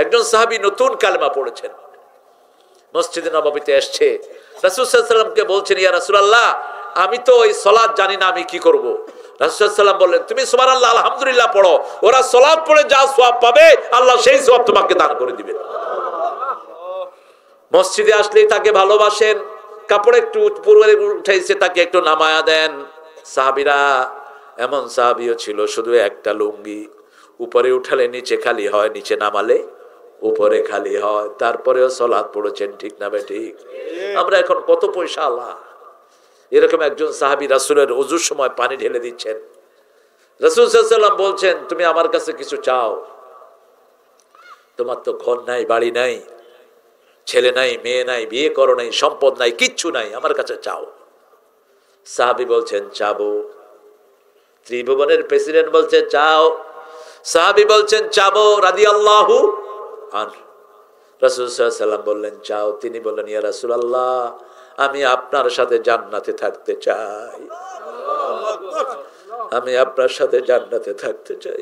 একজন সাহাবী নতুন কালেমা পড়েছেন, মসজিদে নববীতে এসছে, রাসূল সাল্লাল্লাহু আলাইহি ওয়াসাল্লামকে বলছেন, ইয়া রাসূলুল্লাহ, আমি তো ওই সালাত জানি না, আমি কি করব? রাসূল সাল্লাল্লাহু আলাইহি ওয়াসাল্লাম বললেন, তুমি সুবহানাল্লাহ আলহামদুলিল্লাহ পড়ো, ওরা সালাত পড়ে যা সওয়াব পাবে আল্লাহ সেই সওয়াব তোমাকে দান করে দিবেন। মসজিদে আসলেই তাকে ভালোবাসেন, কাপড় একটু উপরে উঠাইছে তাকে একটু নামায়া দেন। সাহাবীরা, এমন সাহাবীও ছিল শুধু একটা লুঙ্গি, উপরে উঠালে নিচে খালি হয়, নিচে নামালে উপরে খালি হয়, তারপরেও সালাত পড়েছেন, ঠিক না ভাই ঠিক? আমরা এখন কত পয়সা আল্লাহ। এরকম একজন সাহাবী রাসূলের ওযুর সময় পানি ঢেলে দিচ্ছেন। রাসূল সাল্লাল্লাহু আলাইহি ওয়াসাল্লাম বলছেন, তুমি আমার কাছে কিছু চাও? তোমার তো ঘর নাই, বাড়ি নাই, ছেলে নাই, মেয়ে নাই, বিয়ে করো নাই, সম্পদ নাই, কিচ্ছু নাই, আমার কাছে চাও। সাহাবী বলছেন, চাবো। ত্রিভুবনের প্রেসিডেন্ট বলছে চাও। সাহাবী বলছেন চাবো, রাদিয়াল্লাহু আনহু। রাসূল সাল্লাল্লাহু আলাইহি ওয়াসাল্লাম বললেন চাও। তিনি বললেন, ইয়া রাসূলুল্লাহ, আমি আপনার সাথে জান্নাতে থাকতে চাই, আমি আপনার সাথে জান্নাতে থাকতে চাই।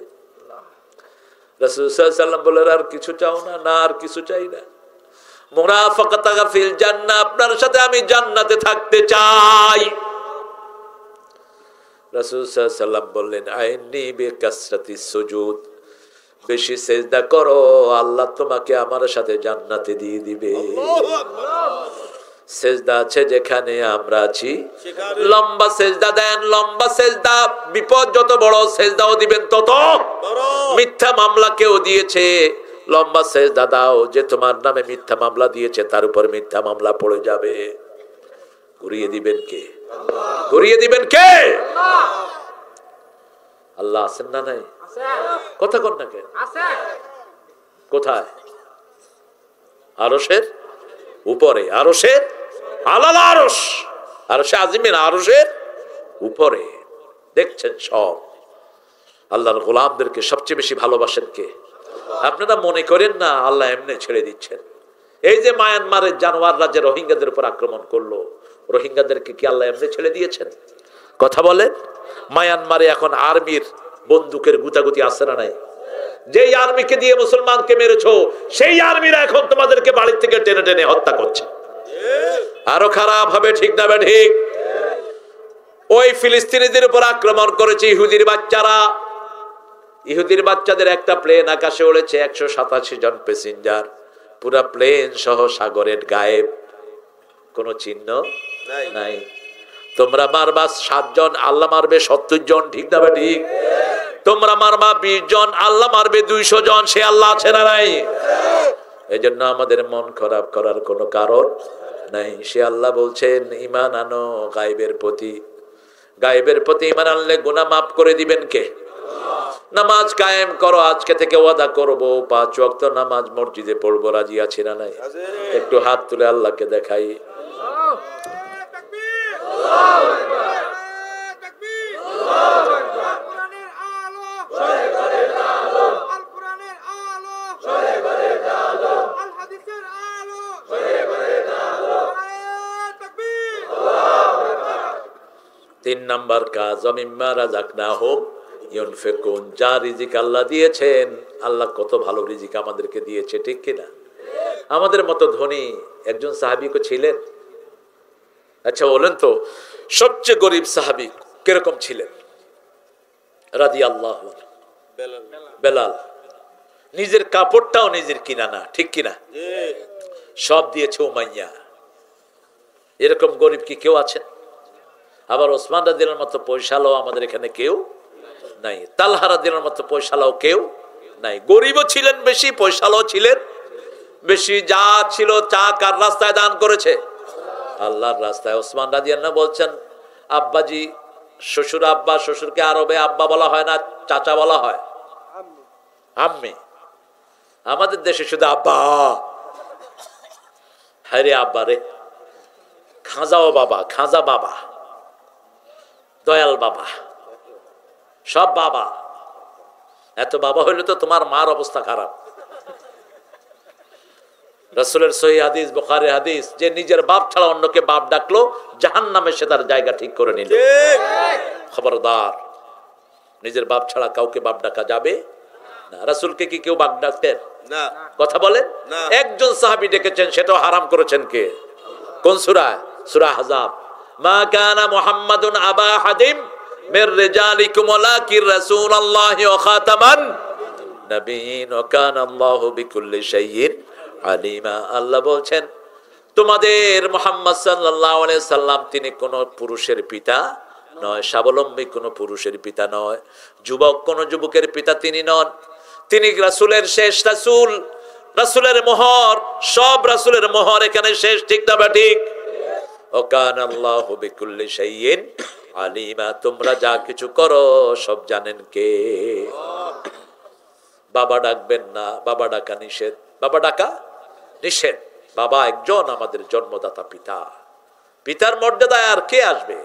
রাসূল সাল্লাল্লাহু আলাইহি ওয়াসাল্লাম বললেন, আর কিছু চাও না? না, আর কিছু চাই না। মুরাফাকাতাকা ফিল জান্নাহ, আপনার সাথে আমি জান্নাতে থাকতে চাই। রাসূল সাল্লাল্লাহু আলাইহি ওয়াসাল্লাম বললেন, আইনি বিকাসরাতিস সুজুদ, বেশি সেজদা করো, আল্লাহ তোমাকে আমার সাথে জান্নাতে দিয়ে দিবে। সেজদা আছে যেখানে আমরা আছি, লম্বা সেজদা দেন, লম্বা সেজদা। বিপদ যত বড়, সেজদাও দিবেন তত বড়। মিথ্যা মামলা কেউ দিয়েছে, লম্বা সেজদা দাও, যে তোমার নামে মিথ্যা মামলা দিয়েছে তার উপর মিথ্যা মামলা পড়ে যাবে। ঘুরিয়ে দিবেন কে? ঘুরিয়ে দিবেন কে? আল্লাহ আছেন না নাই? কথা কন না কেন? কোথায়? আরশের উপরে, আরশের আলাল আরশ, আরশে আজিমের আরশের উপরে। দেখছেন সব। আল্লাহর গোলামদেরকে সবচেয়ে বেশি ভালোবাসেন কে? আপনারা মনে করেন না আল্লাহ এমনি ছেড়ে দিচ্ছেন। এই যে মায়ানমারের জানোয়াররা যে রোহিঙ্গাদের উপর আক্রমণ করলো, রোহিঙ্গাদেরকে কি আল্লাহ এমনি ছেড়ে দিয়েছেন? কথা বলেন। মায়ানমারে এখন আর্মির বন্দুকের গুতাগুতি আছে না নাই? যেই আর্মিকে দিয়ে মুসলমানকে মেরেছো, সেই আর্মিরা এখন তোমাদেরকে বাড়ির থেকে টেনে টেনে হত্যা করছে। আরো খারাপ হবে, ঠিক না ঠিক? ওই ফিলিস্তিনিদের উপর আক্রমণ করেছে ইহুদির বাচ্চারা। ইহুদির বাচ্চাদের একটা প্লেন আকাশে উড়েছে, 187 জন প্যাসেঞ্জার, পুরা প্লেন সহ সাগরের গায়েব, কোনো চিহ্ন নাই। তোমরা মারবা 7 জন, আল্লাহ মারবে 70 জন, ঠিক না ঠিক? তোমরা মারবা 20 জন, আল্লাহ মারবে 200 জন। সে আল্লাহ আছে না নাই? এই জন্য আমাদের মন খারাপ করার কোনো কারণ নাই। সে আল্লাহ বলছেন ঈমান আনো গায়েবের প্রতি। গায়েবের প্রতি ঈমান আনলে গুনাহ মাফ করে দিবেন কে? নামাজ কায়েম করো, আজকে থেকে ওয়াদা করব 5 ওয়াক্ত নামাজ মসজিদে পড়বো। রাজি আছি না নাই? একটু হাত তুলে আল্লাহকে দেখাই। তিন নাম্বার কাজ, মিম্মা রাযাকনাহুম ইউনফিকুন। যা রিজিক আল্লাহ দিয়েছেন, আল্লাহ কত ভালো রিজিক আমাদেরকে দিয়েছে, ঠিক কিনা? আমাদের মতো ধনী একজন সাহাবী কো ছিলেন? আচ্ছা বলেন তো, সবচেয়ে গরিব সাহাবী কিরকম ছিলেন? রাদিয়াল্লাহু আনহু বেলাল। নিজের কাপড়টাও নিজের কিনা না, ঠিক কিনা? সব দিয়েছে উমাইয়া। এরকম গরিব কি কেউ আছেন? আবার ওসমান রাদিয়াল্লাহু মতো পয়সালাও আমাদের এখানে কেউ নাই। তালহা রাদিয়াল্লাহু মতো পয়সালাও কেউ নাই। গরিবও ছিলেন বেশি, পয়সালাও ছিলেন বেশি। যা ছিল চা কার রাস্তায় দান করেছে? আল্লাহর রাস্তায়। ওসমান রাদিয়াল্লাহু বলছেন, আব্বাজি, শ্বশুর আব্বা, শ্বশুরকে আরবে আব্বা বলা হয় না, চাচা বলা হয়, আম্মি। আমাদের দেশে শুধু আব্বা। হায় রে আব্বা রে, খাঁজাও বাবা, খাঁজা বাবা, দয়াল বাবা, সব বাবা। এত বাবা হইলে তো তোমার মার অবস্থা খারাপ। রাসূলের সহিহ হাদিস, বুখারীর হাদিস, যে নিজের বাপ ছাড়া অন্যকে বাপ ডাকলো, জাহান্নামে সে তার জায়গা ঠিক করে নিল। খবরদার, নিজের বাপ ছাড়া কাউকে বাপ ডাকা যাবে না। রাসূলকে কি কেউ বাপ ডাকতেন? না। কথা বলেন। একজন সাহাবী ডেকেছেন, সেটাও হারাম করেছেন কে? কোন সূরা? সূরা আহজাব। মা কানা মুহাম্মাদুন আবা হাদিম মির রিজালিকুম ওয়ালাকির রাসূলুল্লাহি ওয়া খাতামান নাবিয়িন ওয়া কানা আল্লাহু বিকুল্লি শাইইন আলিমা। আল্লাহ বলছেন, তোমাদের মুহাম্মদ সাল্লাল্লাহু আলাইহি সাল্লাম তিনি কোন পুরুষের পিতা নয়, স্বাবলম্বী কোন পুরুষের পিতা নয়, যুবক কোন যুবকের পিতা তিনি নন। তিনি রাসূলের শেষ রাসূল, রাসূলের মোহর, সব রাসূলের মোহর এখানে শেষ, ঠিক না ঠিক? ও কানা আল্লাহু বিকুল্লি শাইইন আলিমা। তোমরা যা কিছু করো সব জানেন কে? বাবা ডাকবেন না, বাবা ডাকা নিষেধ। বাবা ডাকা নিষেধ। বাবা একজন আমাদের জন্মদাতা পিতা। পিতার মর্যাদায় আর কে আসবে?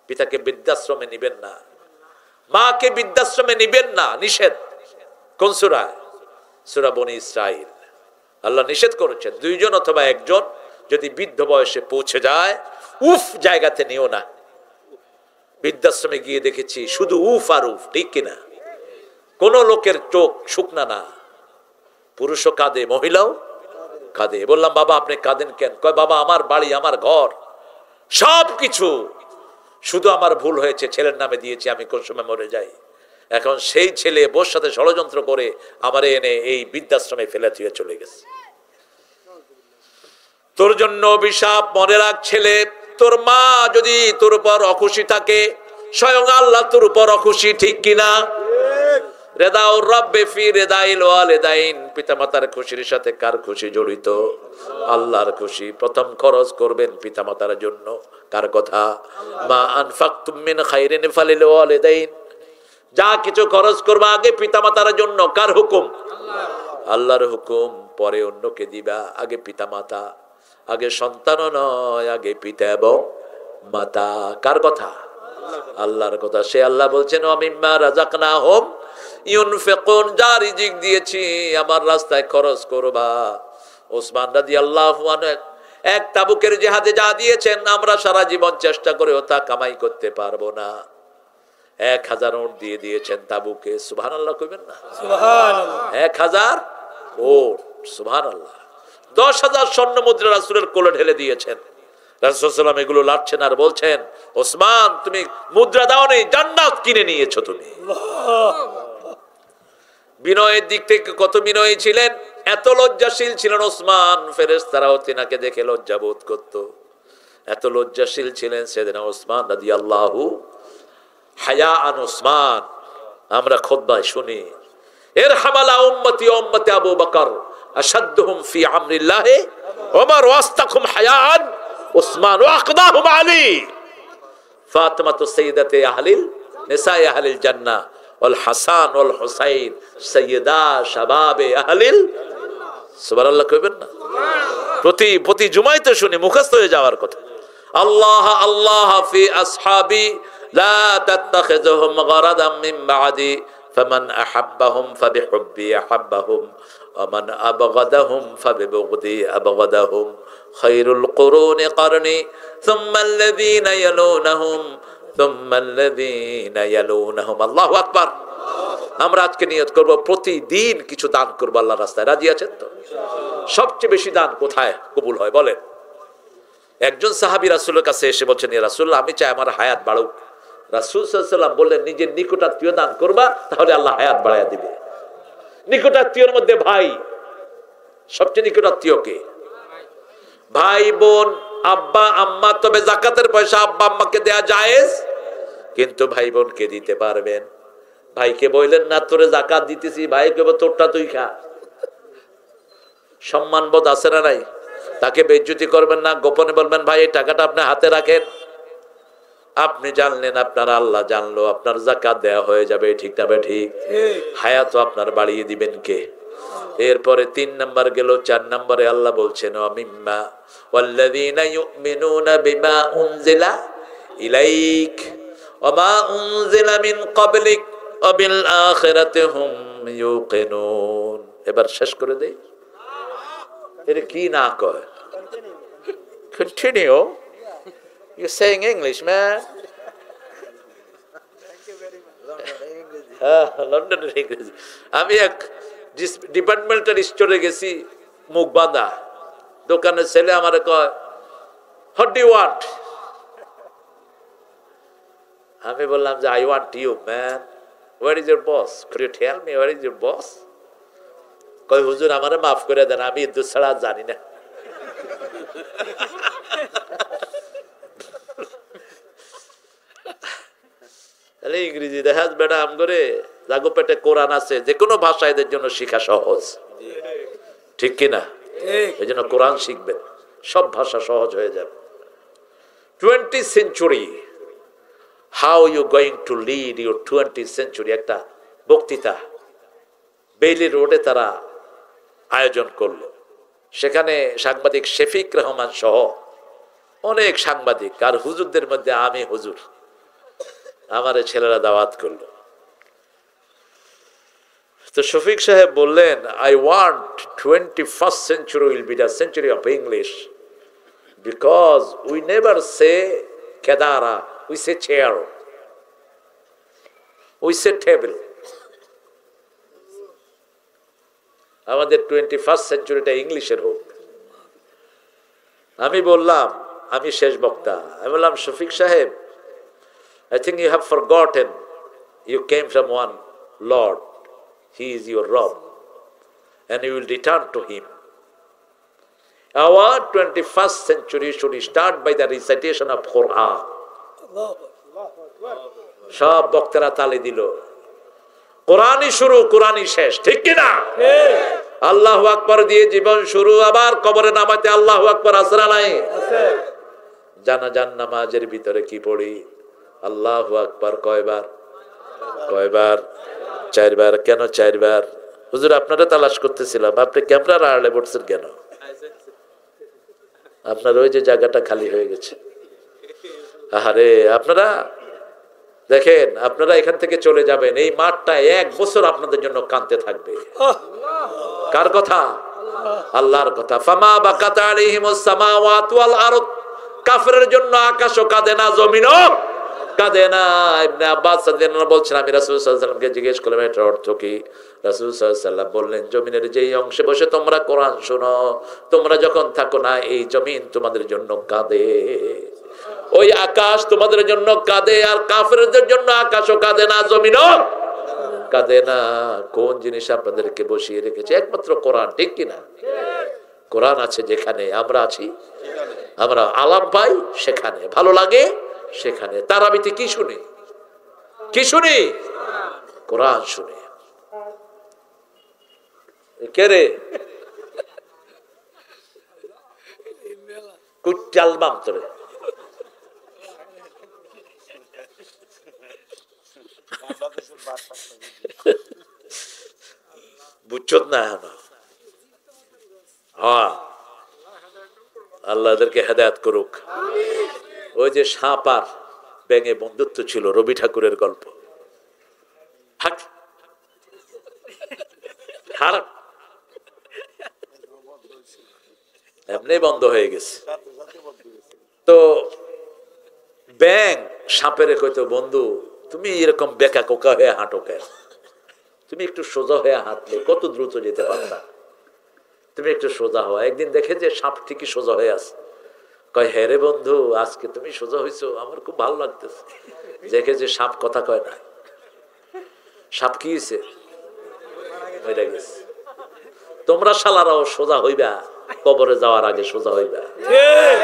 পিতাকে বৃদ্ধাশ্রমে নিবেন না, মাকে বৃদ্ধাশ্রমে নিবেন না, নিষেধ। কোন সূরা? সূরা বনী ইসরাইল। আল্লাহ নিষেধ করেছেন, 2 জন অথবা 1 জন যদি বৃদ্ধ বয়সে পৌঁছে যায়, উফ জায়গাতে নিও না। বৃদ্ধাশ্রমে গিয়ে দেখেছি শুধু উফ আর উফ, ঠিক কিনা? কোন লোকের চোখ শুকনা না, পুরুষও কাঁদে, মহিলাও কাঁদে। বললাম, বাবা আপনি কাঁদেন কেন? কয়, বাবা আমার বাড়ি, আমার ঘর, সব কিছু, শুধু আমার ভুল হয়েছে, ছেলের নামে দিয়েছি, আমি কোন সময় মরে যাই। এখন সেই ছেলে বোর সাথে ষড়যন্ত্র করে আমারে এনে এই বৃদ্ধাশ্রমে ফেলে দিয়ে চলে গেছে। তোর জন্য অভিশাপ, মনে রাখ ছেলে। তোর মা যদি তোর উপর অখুশি থাকে, স্বয়ং আল্লাহ তোর উপর অখুশি, ঠিক কিনা? রেদাউর রাব্বি ফি রেদাইল ওয়ালিদাইন। পিতামাতার খুশির সাথে কার খুশি জড়িত? আল্লাহর খুশি। প্রথম খরচ করবেন পিতামাতার জন্য। কার কথা? মা আনফাকতুম মিন খাইরিন ফালিল ওয়ালিদাইন। যা কিছু খরচ করবা আগে পিতামাতার জন্য। কার হুকুম? আল্লাহর হুকুম। পরে অন্যকে দিবা, আগে পিতামাতা। আগে সন্তানও নয়, আগে পিতা এবং মাতা। কার কথা? আল্লাহর কথা। সে আল্লাহ বলছেন, ওয়া মিম্মা রাযাকনাহুম ইউনফিকুন। যা রিজিক দিয়েছি আমার রাস্তায় খরচ করবা। ওসমান রাদিয়াল্লাহু আনহু এক তাবুকের জিহাদে যা দিয়েছেন আমরা সারা জীবন চেষ্টা করেও তা কামাই করতে পারবো না। 1000 উট দিয়ে দিয়েছেন তাবুকে, সুবহানাল্লাহ কইবেন না? সুবহানাল্লাহ। 1000 উট, সুবহানাল্লাহ। 10,000 স্বর্ণ মুদ্রা রাসূলের কোলে ঢেলে দিয়েছেন। রাসূল সাল্লাল্লাহু আলাইহি ওয়াসাল্লাম এগুলো লাটছেন আর বলছেন, ওসমান তুমি মুদ্রা দাও নেই, জান্নাত কিনে নিয়েছো তুমি। বিনয়ের দিক থেকে কত বিনয়ী ছিলেন, এত লজ্জাশীল ছিলেন ওসমান, ফেরেশতারাও তিনাকে দেখে লজ্জা বোধ করত। এত লজ্জাশীল ছিলেন সাইয়েদনা ওসমান রাদিয়াল্লাহু হায়া আন ওসমান। আমরা খুতবায় শুনি, ইরহামালা উম্মতি উম্মতি আবু বকর আশাদ্দুহুম ফি আমরিল্লাহি ওমর ওয়াস্তাকুম হায়াআন ওসমান ওয়া আকদাহুম আলী ফাতিমাতু সাইয়্যিদাতে আহলিল নিসায়ে আহলিল জান্নাহ ওয়াল হাসান ওয়াল হুসাইন সাইয়্যিদা শাবাবে আহলিল সুবহানাল্লাহ কইবেন না? প্রতি জুমায় তো শুনি, মুখস্থ হয়ে যাওয়ার কথা। আল্লাহ আল্লাহ ফি আসহাবি লা তাত্তাখিযুহুম গারাদাম মিন বাদি ফামান আহাব্বাহুম ফাবিহুব্বি আহাব্বাহুম ওয়া মান আবগাদাহুম ফাবিবুগদি আবগাদাহুম খায়রুল কুরুনি করনি সুম্মা আল্লাযীনা ইয়ালুনাহুম সুম্মা আল্লাযীনা ইয়ালুনাহুম। আল্লাহু আকবার। আমরা আজকে নিয়ত করব প্রতিদিন কিছু দান করব আল্লাহর রাস্তায়। রাজি আছেন তো? সবচেয়ে বেশি দান কোথায় কবুল হয় বলেন? একজন সাহাবী রাসূলের কাছে এসে বলছেন, ইয়া রাসূলুল্লাহ আমি চাই আমার হায়াত বাড়ুক। রাসূল সাল্লাল্লাহু আলাইহি ওয়াসাল্লাম বললেন, নিজের নিকটাত্মীয় দান করবা, তাহলে আল্লাহ হায়াত বাড়ায়া দিবে। নিকটাত্মীয়র মধ্যে ভাই, সবচেয়ে নিকটাত্মীয় কে? ভাই বোন, আব্বা আম্মা। তবে যাকাতের পয়সা আব্বা আম্মাকে দেয়া জায়েজ, কিন্তু ভাই বোনকে দিতে পারবেন। ভাইকে বললেন না তোরে যাকাত দিতেছি, ভাই কইবো তোরটা তুই খা। সম্মানবোধ আছে না নাই? তাকে বেইজ্জতি করবেন না, গোপনে বলবেন ভাই এই টাকাটা আপনি হাতে রাখেন। আপনি জানলেন, আপনার আল্লাহ জানলো, আপনার যাকাত দেয়া হয়ে যাবে। ঠিক না ঠিক? হায়াত আপনার বাড়িয়ে দিবেন কে? এরপরে 3 নাম্বার গেল, 4 নম্বরে আল্লাহ বলছেন মিম্মা ওয়াল্লাযীনা ইউমিনুনা বিমা উনজিলা ইলাইক ওয়া মা উনজিলা মিন ক্বাবলিক ওয়া বিল আখিরাতি হুম ইউকিনুন। এবার শেষ করে দেই। এটা কি না কয়? Continue. You're saying English, man. লন্ডনের ইংরেজি। আমি এক ডিপার্টমেন্টাল স্টোরে গেছি, মুখ বাঁধা। দোকানের ছেলে আমার কয়, হোয়াট ডু ইউ ওয়ান্ট? আমি বললাম যে I want you man. Where is your boss? Could you tell me where is your boss? কয় হুজুর আমারে মাফ করে দেন, আমি ইদ্দুর ছাড়া জানি না। তাহলে ইংরেজি দেখাস বেটা আম করে, জাগো পেটে কোরআন আছে, যে কোনো ভাষা এদের জন্য শিখা সহজ। ঠিক কিনা? এই জন্য কোরআন শিখবেন, সব ভাষা সহজ হয়ে যাবে। 20th century, how you going to lead your 20th century? একটা বক্তৃতা বেইলি রোডে তারা আয়োজন করলো। সেখানে সাংবাদিক শফিক রহমান সহ অনেক সাংবাদিক, আর হুজুরদের মধ্যে আমি হুজুর, আমারে ছেলেরা দাওয়াত করলো। তো শফিক সাহেব বললেন, I want 21st century will be the century of English because we never say kedara, we say chair, we say table. আমাদের 21st centuryটা ইংলিশের হোক। আমি বললাম, আমি শেষ বক্তা, আমি বললাম শফিক সাহেব, I think you have forgotten you came from one Lord. He is your Rabb, and you will return to Him. Our 21st century should start by the recitation of Quran. সব বক্তারা তালি দিল। কোরআনই শুরু, কোরআনই শেষ। ঠিক কিনা? আল্লাহু আকবার দিয়ে জীবন শুরু, আবার কবরে নামাতে আল্লাহু আকবার আসরা নাই। জানাজার নামাজের ভিতরে কি পড়ি? আল্লাহু আকবার কয়বার? 4 বার। কেন 4 বার? হুজুর আপনারা তালাশ করতেছিলাম, আপনি ক্যামেরার আড়ালে বসছেন কেন? আপনার ওই যে জায়গাটা খালি হয়ে গেছে। আরে আপনারা দেখেন, আপনারা এখান থেকে চলে যাবেন, এই মাঠটা 1 বছর আপনাদের জন্য কাঁদতে থাকবে। কার কথা? আল্লাহর কথা। ফামা বাকাত আলাইহিমুস সামাওয়াতু ওয়াল আরদ, কাফেরের জন্য আকাশও কাঁদে না, জমিনও কাঁদে না। ইবনে আব্বাস রাদিয়াল্লাহু আনহু বলছেন, আমি রাসূল সাল্লাল্লাহু আলাইহি ওয়াসাল্লামকে জিজ্ঞেস করলাম এটার অর্থ কি। রাসূল সাল্লাল্লাহু আলাইহি ওয়াসাল্লাম বললেন, জমিনের যেই অংশে বসে তোমরা কোরআন শোনো, তোমরা যখন থাকো না এই জমিন তোমাদের জন্য কাঁদে, ওই আকাশ তোমাদের জন্য কাঁদে। আর কাফেরদের জন্য আকাশও কাঁদে না, জমিনও কাঁদে না। কোন জিনিস আপনাদেরকে বসিয়ে রেখেছে? একমাত্র কোরআন, ঠিক কিনা? কোরআন আছে যেখানে আমরা আছি, আমরা আলাপ পাই সেখানে, ভালো লাগে সেখানে। তারাবিতে কি শুনি? কি শুনি? কোরআন শুনি। কে রে কুচাল মামতরে বুঝছ না? হ্যাঁ, আল্লাহ এদেরকে হেদায়েত করুক। ওই যে সাপ আর ব্যাঙে বন্ধুত্ব ছিল, রবি ঠাকুরের গল্প। এমনি বন্ধ হয়ে গেছে। তো ব্যাঙ সাপের কইতো, বন্ধু তুমি এরকম বেকা কোকা হয়ে হাঁটো কেন? তুমি একটু সোজা হয়ে হাঁটলে কত দ্রুত যেতে পারতা, তুমি একটু সোজা হওয়া। একদিন দেখে যে সাপ ঠিকই সোজা হয়ে আছে, কয় হ্যাঁ রে বন্ধু, আজকে তুমি সোজা হয়েছো, আমার খুব ভালো লাগতেছে। দেখে যে সাপ কথা কয় না। সাপ কি হয়েছে? মরে গেছে। তোমরা শালারাও সোজা হইবা, কবরে যাওয়ার আগে সোজা হইবা,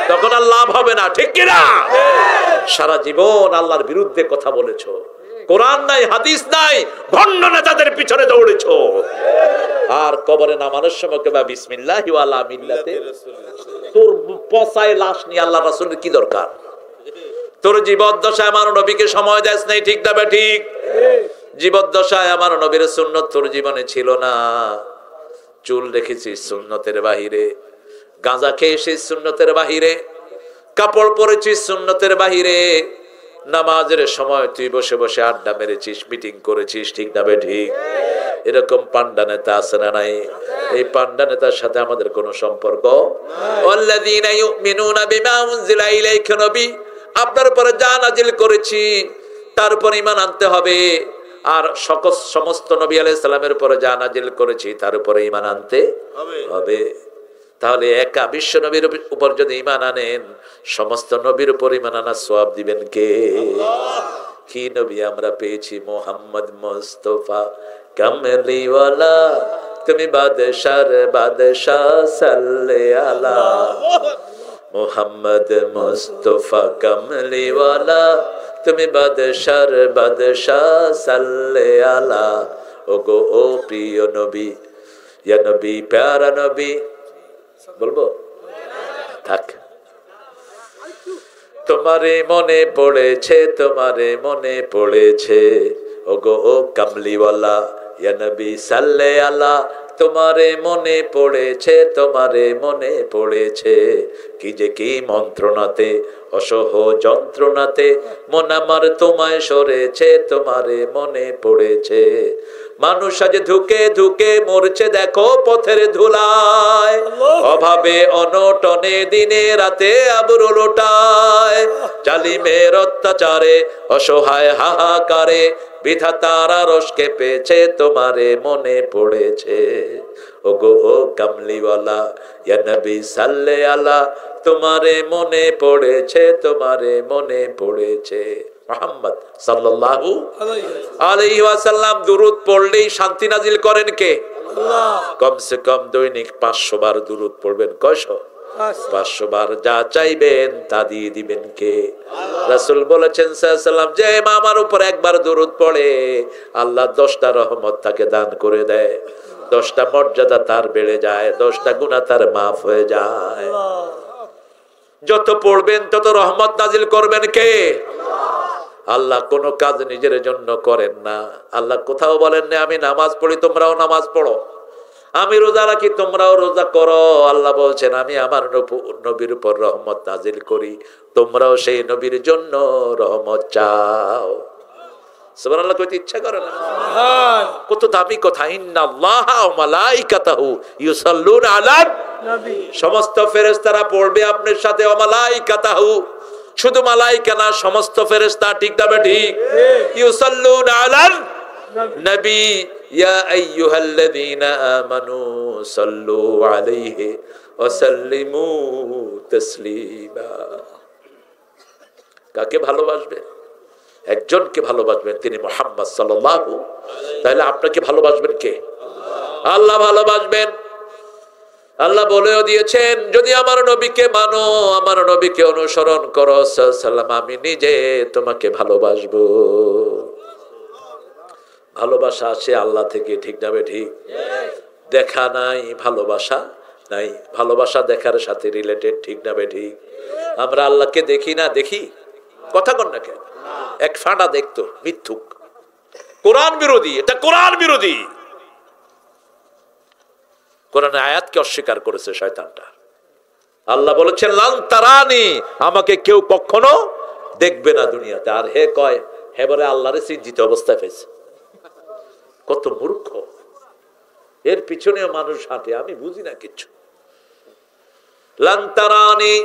তখন আর লাভ হবে না, ঠিক কিনা? সারা জীবন আল্লাহর বিরুদ্ধে কথা বলেছো, কোরআন নাই হাদিস নাই, ভণ্ড নেতাদের পিছনে দৌড়েছো, আর কবরে নামানোর সময় কেবা বিসমিল্লাহি ওয়া আলা মিল্লাতে। তোর পচায় লাশ নিয়ে আল্লাহ রাসূলের কি দরকার? তোর জীবদ্দশায় আমার নবীকে সময় দেস নাই, ঠিক না ঠিক? জীবদ্দশায় আমার নবীর সুন্নত তোর জীবনে ছিল না। চুল রেখেছিস সুন্নতের বাহিরে, গাঁজা খেয়েছিস সুন্নতের বাহিরে, কাপড় পরেছিস সুন্নতের বাহিরে, নামাজের সময় তুই বসে বসে আড্ডা মেরেছিস, মিটিং করেছিস, ঠিক না ঠিক? এরকম পান্ডা নেতা আছে না নাই? এই পান্ডা নেতার সাথে আমাদের কোনো সম্পর্ক? আল্লাযীনা ইউমিনুনা বিমা উনজিলা ইলাইকা নবী, আপনার উপরে যা নাজিল করেছি তার উপর ঈমান আনতে হবে। আর সমস্ত নবী আলাইহিস সালামের উপরে যা নাজিল করেছি তার উপরে ঈমান আনতে হবে। তাহলে একা বিশ্ব নবীর উপর যদি ঈমান আনেন, সমস্ত নবীর উপর ঈমান আনার সওয়াব দিবেন কে? কি নবী আমরা পেয়েছি? মুহাম্মদ মুস্তাফা কামলিওয়ালা, তুমি বাদশার বাদশাহ সাল্লে আলা। মুহাম্মদ মুস্তাফা কামলিওয়ালা, তুমি বাদশার বাদশাহ সাল্লে আলা। ওগো ও প্রিয় নবী, ইয়া নবী প্যারা নবী, বলবো থাক। তোমারে মনে পড়েছে, তোমারে মনে পড়েছে, ওগো ও কামলিওয়ালা, ইয়া নবী সাল্লে আলা। তোমারে মনে পড়েছে, তোমারে মনে পড়েছে, কি যে কি মন্ত্রণাতে, অসহ যন্ত্রণাতে মন আমার তোমায় সরেছে, তোমারে মনে পড়েছে। মানুষ আজ ধুকে ধুকে মরছে দেখো পথের ধুলায়, অভাবে অনটনে দিনে রাতে আবরু লোটায়, জালিমের অত্যাচারে অসহায় হাহাকারে বিধাতার আরশ কেঁপেছে, তোমারে মনে পড়েছে। ওগো ও কামলিওয়ালা, ইয়া নবী সাল্লে আলা, তোমারে মনে পড়েছে, তোমারে মনে পড়েছে। মুহাম্মদ সাল্লাল্লাহু আলাইহি ওয়াসাল্লাম দুরূদ পড়লেই শান্তি নাজিল করেন কে? আল্লাহ। কমসে কম দৈনিক 500 বার দুরূদ পড়বেন। কয়শো? 500 বার। যা চাইবেন তা দিয়ে দিবেন কে? রাসূল বলেছেন সাল্লাল্লাহু আলাইহি ওয়াসাল্লাম, যে আমার উপর একবার দুরূদ পড়ে আল্লাহ 10টা রহমত তাকে দান করে দেয়, 10টা মর্যাদা তার বেড়ে যায়, 10টা গুনাহ তার মাফ হয়ে যায়। যত পড়বেন তত রহমত নাজিল করবেন কে? আল্লাহ কোনো কাজ নিজের জন্য করেন না। আল্লাহ কোথাও বলেন না আমি নামাজ পড়ি তোমরাও নামাজ পড়ো, আমি রোজা রাখি তোমরাও রোজা করো। আল্লাহ বলছেন আমি আমার নবীর উপর রহমত নাজিল করি, তোমরাও সেই নবীর জন্য রহমত চাও। সুবহানাল্লাহ কইতে ইচ্ছা করে না? কত দামি কথা, ইন্নাল্লাহা ওয়া মালাইকাতাহু ইউসাল্লুনা আলান নবী। সমস্ত ফেরেশতারা পড়বে আপনার সাথে, ওয়া মালাইকাতাহু, শুধু মালাইকা না, সমস্ত ফেরেশতা, ঠিক না ঠিক? ইউসাল্লুনা আলান নবী ইয়া আইয়ুহাল্লাযীনা আমানু সাল্লু আলাইহি ওয়া সাল্লিমু তাসলিমা। কাকে ভালোবাসবেন? একজনকে ভালোবাসবেন, তিনি মুহাম্মদ সাল্লাল্লাহু। তাহলে আপনাকে ভালোবাসবেন কে? আল্লাহ ভালোবাসবেন। আল্লাহ বলেও দিয়েছেন, যদি আমার নবীকে মানো, আমার নবীকে অনুসরণ করো সাল্লাল্লাহু, আমি নিজে তোমাকে ভালোবাসবো। ভালোবাসা আসে আল্লাহ থেকে, ঠিক না ঠিক? দেখা নাই ভালোবাসা নাই, ভালোবাসা দেখার সাথে রিলেটেড, ঠিক না ঠিক? আমরা আল্লাহকে দেখি না, দেখি কথা কন না কেন? এক ফাঁটা দেখতো, মিথ্যুক, কোরআন বিরোধী, এটা কোরআন বিরোধী। কোরআনের আয়াতকে অস্বীকার করেছে শয়তানটা। আল্লাহ বলেছেন লান তারানি, আমাকে কেউ কখনো দেখবে না দুনিয়াতে। আর হে কয়, হে বলে আল্লাহরে সিঞ্জিত অবস্থায় পেয়েছে। কত মূর্খ, এর পিছনেও মানুষ হাঁটে, আমি বুঝি না কিছু। লান তারানি,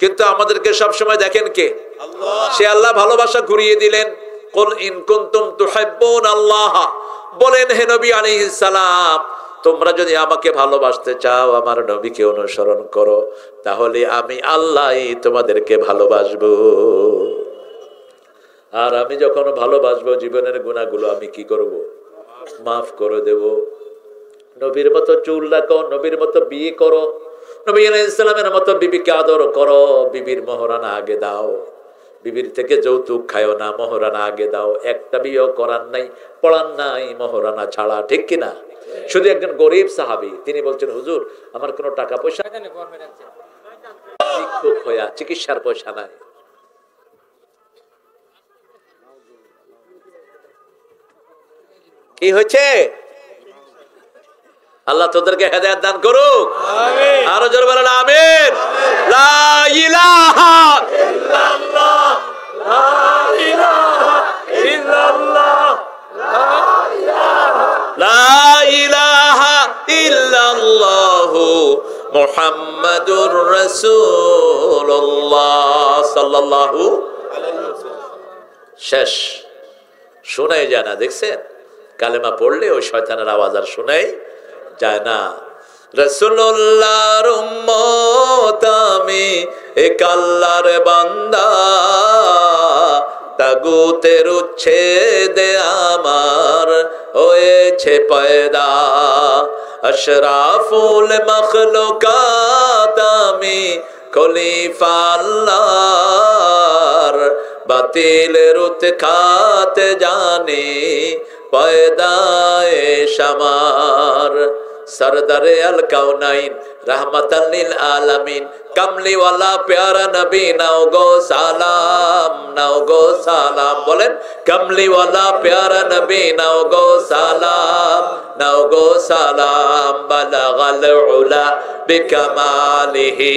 কিন্তু আমাদেরকে সবসময় দেখেন কে? আল্লাহ। সে আল্লাহ ভালোবাসা ঘুরিয়ে দিলেন। কুল ইন কুনতুম তুহিব্বুন আল্লাহ, বলেন হে নবী আলাইহিস সালাম, তোমরা যদি আমাকে ভালোবাসতে চাও, আমার নবীকে অনুসরণ করো, তাহলে আমি আল্লাহই তোমাদেরকে ভালোবাসবো। আর আমি যখন ভালোবাসবো, জীবনের গুনাহগুলো আমি কি করব? মাফ করে দেব। নবীর মতো চুল রাখো, নবীর মতো বিয়ে করো, নবী আলাইহিস সালামের মতো বিবিকে আদর করো, বিবির মহরানা আগে দাও, বিবির থেকে যৌতুক খায়ও না, মহরানা আগে দাও। একটা বিয়েও করার নাই, পড়ান নাই মহরানা ছাড়া, ঠিক কিনা? শুধু একজন গরিব সাহাবী, তিনি বলছেন হুজুর আমার কোনো টাকা পয়সা, ভিক্ষুক হইয়া চিকিৎসার পয়সা নাই। কি হয়েছে? আল্লাহ তোদেরকে হেদায়েত দান করুক, আমিন। আরো জোরে বলেন আমিন। লা ইলাহা ইল্লাল্লাহ, লা ইলাহা ইল্লাল্লাহ, লা ইলাহা ইল্লাল্লাহু মুহাম্মাদুর রাসূলুল্লাহ সাল্লাল্লাহু আলাইহি ওয়াসাল্লাম। শেষ, শোনাই যায় না, দেখছেন? কালেমা পড়লে ওই শয়তানের আওয়াজ আর শোনাই যায় না। রাসূলুল্লাহর উম্মত আমি, এক আল্লাহর বান্দা, তাগুতের উচ্ছেদে আমার হয়েছে পয়দা। আশরাফুল মাখলুকাত আমি, খলিফা আল্লাহর, বাতিলের উৎখাত জানি পয়দায়ে শামার। সরদারে আল কাউনাইন, রাহমাতাল লিল আলামিন, কামলিওয়ালা প্যারা নবী, নাও গো সালাম, নাও গো সালাম। বলেন কামলিওয়ালা প্যারা নবী, নাও গো সালাম, নাও গো সালাম। বালাগাল উলা বিকামালিহি,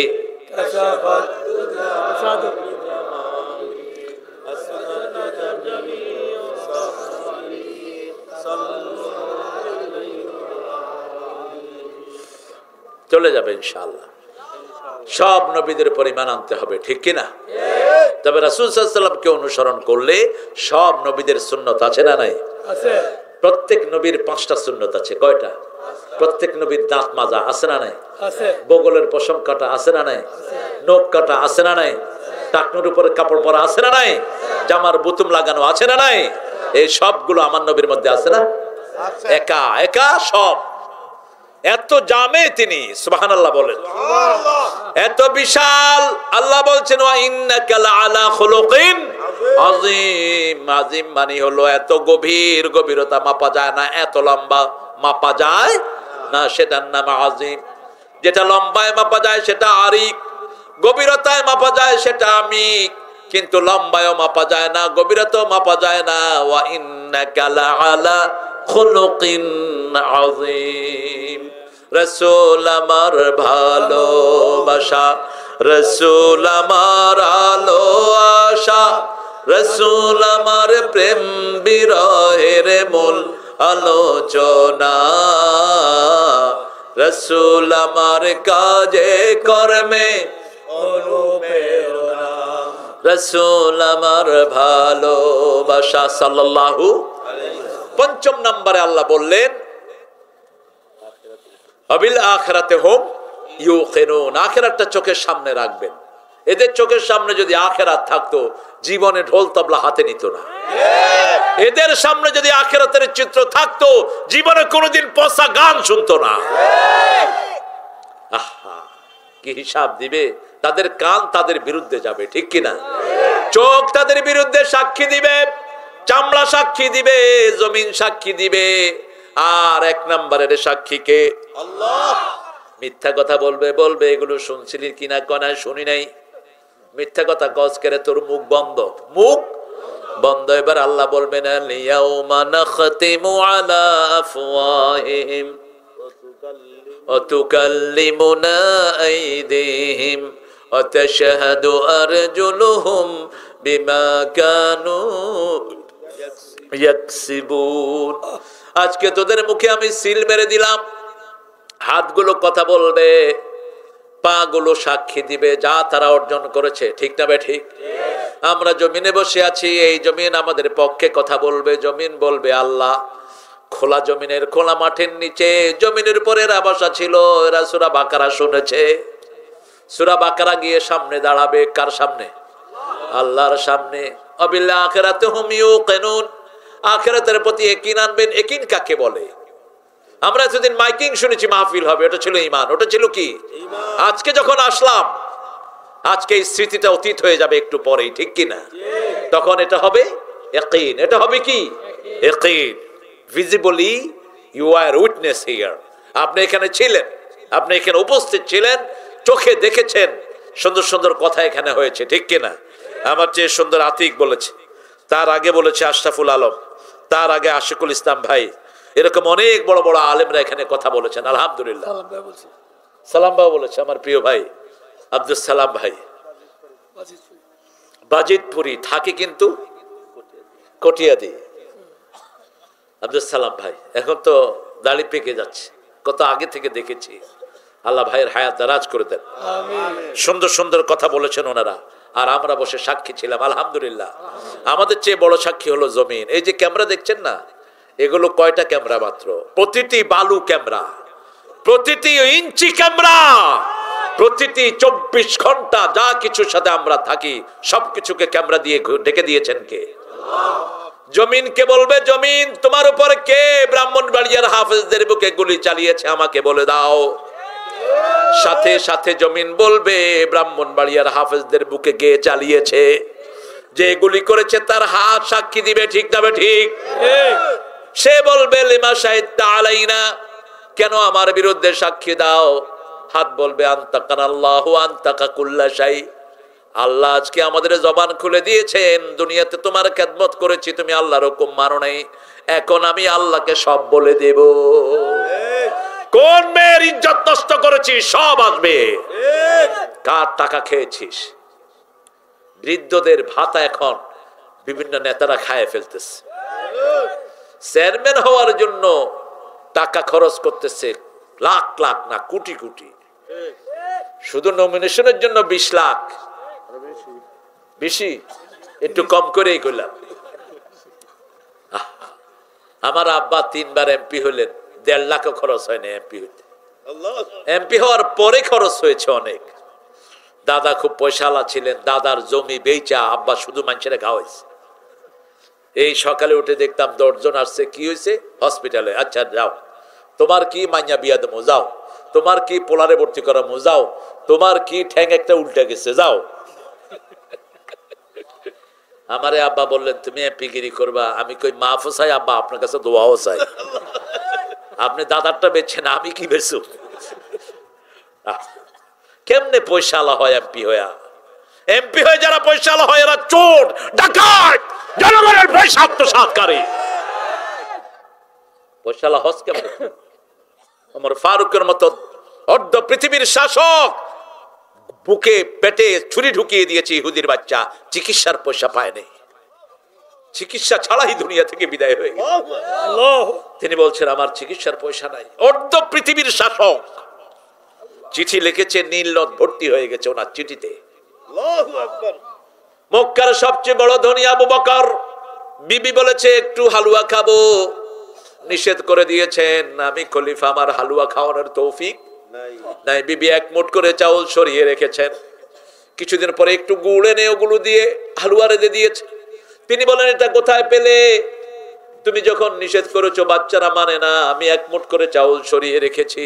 কাশাফাত দুজা সাদু বিজামালি, আসনাত জামিউ সাহাবি সাল্লাল্লাহু আলাইহি ওয়াসাল্লাম। চলে যাবে ইনশাআল্লাহ। সব নবীদের পরিমাণ আনতে হবে, ঠিক কিনা? তবে রাসূল সাল্লাল্লাহু আলাইহি ওয়াসাল্লামকে অনুসরণ করলে সব নবীদের সুন্নত আছে না নাই? আছে। প্রত্যেক নবীর 5টা সুন্নত আছে। কয়টা? প্রত্যেক নবীর দাঁত মাজা আছে না নাই? আছে। বগলের পশম কাটা আছে না নাই? নখ কাটা আছে না নাই? টাকনুর উপরে কাপড় পরা আছে না নাই? জামার বুতুম লাগানো আছে না নাই? এই সবগুলো আমার নবীর মধ্যে আছে না? একা একা সব। এত জামে তিনি, সুবহানাল্লাহ বলেন, এত বিশাল। আল্লাহ বলছেন ওয়া ইন্নাকা লাআলা খুলুকিন আযীম। আযীম মানে হলো এত গভীর, গভীরতা মাপা যায় না, এত লম্বা মাপা যায় না, সেটার নাম আযীম। যেটা লম্বায় মাপা যায় সেটা আরিক, গভীরতায় মাপা যায় সেটা আমিক, কিন্তু লম্বায়ও মাপা যায় না, গভীরতাও মাপা যায় না। ওয়া ইন্নাকা লাআলা খুলুকিন আযীম। রাসূল আমার ভালোবাসা, রাসূল আমার আলো আশা, রসুল আমার প্রেম বিরহের মূল আলোচনা, রসুল আমার কাজে কর্মে অনুপ্রেরণা, রসুল আমার ভালোবাসা সাল্লাল্লাহু। পঞ্চম নম্বরে আল্লাহ বললেন আবিল আখিরাতে হুম ইউকিনুন, আখিরাতটা চোখের সামনে রাখবেন। এদের চোখের সামনে যদি আখিরাত থাকতো জীবনে ঢোল তবলা হাতে নিত না। এদের সামনে যদি আখিরাতের চিত্র থাকতো জীবনে কোনোদিন পচা গান শুনতো না। আহা, কি হিসাব দিবে? তাদের কান তাদের বিরুদ্ধে যাবে, ঠিক কিনা? চোখ তাদের বিরুদ্ধে সাক্ষী দিবে, চামড়া সাক্ষী দিবে, জমিন সাক্ষী দিবে। আর এক নম্বরের সাক্ষী কে? আল্লাহ। মিথ্যা কথা বলবে বলবে, এগুলো শুনছিলি কিনা কনা শুনি নাই। মিথ্যা কথা কস করে তোর মুখ বন্ধ, মুখ বন্ধ। এবার আল্লাহ বলবেন আল-ইয়াউমা নাখতিমু আলা আফওয়াহিহিম ওয়া তুকাল্লিমুনা আইদিহিম ওয়া তাশহাদু আরজুলুহুম বিমা কানু ইয়াকসিবুন। আজকে তোদের মুখে আমি সিল মেরে দিলাম, হাতগুলো কথা বলবে, পা গুলো সাক্ষী দিবে যা তারা অর্জন করেছে, ঠিক না বে ঠিক? আমরা জমিনে বসে আছি, এই জমিন আমাদের পক্ষে কথা বলবে। জমিন বলবে আল্লাহ। খোলা জমিনের, খোলা মাঠের নিচে জমিনের উপরে এরা বসা ছিল, এরা সূরা বাকারা শুনেছে। সূরা বাকারা গিয়ে সামনে দাঁড়াবে, কার সামনে? আল্লাহর সামনে। আবিল আখিরাতি হুম ইউকিনুন, আখিরাতের প্রতি ইয়াকিন আনবেন। ইয়াকিন কাকে বলে? আমরা এতদিন মাইকিং শুনেছি মাহফিল হবে, ওটা ছিল ঈমান। ওটা ছিল কি? আজকে যখন আসলাম, আজকে এই স্মৃতিটা অতীত হয়ে যাবে একটু পরেই, ঠিক কিনা? তখন এটা হবে ইয়াকিন। এটা হবে কি? ইয়াকিন। Visibly you are witness here. আপনি এখানে ছিলেন, আপনি এখানে উপস্থিত ছিলেন, চোখে দেখেছেন, সুন্দর সুন্দর কথা এখানে হয়েছে, ঠিক কিনা? আমার চেয়ে সুন্দর আতিক বলেছে, তার আগে বলেছে আশরাফুল আলম, তার আগে আশিকুল ইসলাম ভাই, এরকম অনেক বড় বড় আলেমরা এখানে কথা বলেছেন। আলহামদুলিল্লাহ। সালাম বাবা বলেছে, আমার প্রিয় ভাই আব্দুল সালাম ভাই, বাজিতপুরি থাকে কিন্তু কটিয়াদি। আব্দুল সালাম ভাই এখন তো দাড়ি পেকে যাচ্ছে, কত আগে থেকে দেখেছি। আল্লাহ ভাইয়ের হায়াত দারাজ করে দেন। সুন্দর সুন্দর কথা বলেছেন ওনারা, আর আমরা বসে সাক্ষী ছিলাম। আলহামদুলিল্লাহ। আমাদের চেয়ে বড় সাক্ষী হলো জমিন। এই যে ক্যামেরা দেখছেন না, এগুলো কয়টা ক্যামেরা মাত্র? প্রতিটি বালু ক্যামেরা, প্রতিটি ইঞ্চি ক্যামেরা, প্রতিটি 24 ঘন্টা যা কিছুর সাথে আমরা থাকি সবকিছুকে ক্যামেরা দিয়ে ঢেকে দিয়েছেন কে? জমিনকে বলবে, জমিন তোমার উপর কে ব্রাহ্মণবাড়িয়ার হাফেজদের বুকে গুলি চালিয়েছে আমাকে বলে দাও। সাথে সাথে জমিন বলবে ব্রাহ্মণবাড়িয়ার হাফেজদের বুকে কে চালিয়েছে, যে গুলি করেছে তার হাত সাক্ষী দিবে, ঠিক না ঠিক? সে বলবে লিমা শাহিদতা আলাইনা, কেন আমার বিরুদ্ধে সাক্ষী দাও? হাত বলবে আনতাকানাল্লাহু আনতাকা কুল্লা শাই, আল্লাহ আজকে আমাদের জবান খুলে দিয়েছেন, দুনিয়াতে তোমার খেদমত করেছি, তুমি আল্লাহর হুকুম মানো নাই, এখন আমি আল্লাহকে সব বলে দেব। কোন মেয়ের ইজ্জত নষ্ট করেছিস সব আসবে। কার টাকা খেয়েছিস? বৃদ্ধদের ভাতা এখন বিভিন্ন নেতারা খায় ফেলতেছে। চেয়ারম্যান হওয়ার জন্য টাকা খরচ করতেছে লাখ লাখ না কোটি কোটি, শুধু নমিনেশনের জন্য 20 লাখ। বেশি একটু কম করেই করলাম। আমার আব্বা 3 বার এমপি হলেন, 1.5 লাখ খরচ হয় না এমপি হইতে। এমপি হওয়ার পরে খরচ হয়েছে অনেক। দাদা খুব পয়সাওয়ালা ছিলেন, দাদার জমি বেচা আব্বা শুধু মানুষের খাওয়াইছে। এই সকালে উঠে দেখতাম 10 জন আসছে, কি হয়েছে? হসপিটালে। আচ্ছা যাও, তোমার কি মাইয়া বিয়া দেবো, যাও। তোমার কি পোলারে ভর্তি করাবো, যাও। তোমার কি ঠ্যাং একটা উল্টে গেছে, যাও। আমারে আব্বা বললেন তুমি এমপিগিরি করবা। আমি কই মাফও চাই আব্বা, আপনার কাছে দোয়াও চাই। আপনি দাদারটা বেচছেন, আমি কি বেচু? কেমনে পয়সাওয়ালা হয় এমপি হইয়া? এমপি হয়ে যারা পয়সাওয়ালা হয় এরা চোর, ডাকাত, জনগণের পয়সা আত্মসাৎকারী। পয়সাওয়ালা হস কেমন? আমার ফারুকের মতো অর্ধ পৃথিবীর শাসক বুকে পেটে ছুরি ঢুকিয়ে দিয়েছে ইহুদির বাচ্চা, চিকিৎসার পয়সা পায় নাই। চিকিৎসা ছাড়াই দুনিয়া থেকে বিদায় হয়ে গেছে। তিনি বলছেন আমার চিকিৎসার পয়সা নাই। অর্ধ পৃথিবীর শাসক চিঠি লিখেছে, নীল নদ ভর্তি হয়ে গেছে ওনার চিঠিতে। মক্কার সবচেয়ে বড় ধনী আবু বকর, বিবি বলেছে একটু হালুয়া খাবো, নিষেধ করে দিয়েছেন। আমি খলিফা, আমার হালুয়া খাওয়ানোর তৌফিক নাই। বিবি এক মুঠ করে চাউল সরিয়ে রেখেছেন। কিছুদিন পরে একটু গুড় এনে ওগুলো দিয়ে হালুয়া রেঁধে দিয়েছে। তিনি বলেন এটা কোথায় পেলে? তুমি যখন নিষেধ করেছো বাচ্চারা মানে না, আমি এক মুঠ করে চাউল সরিয়ে রেখেছি।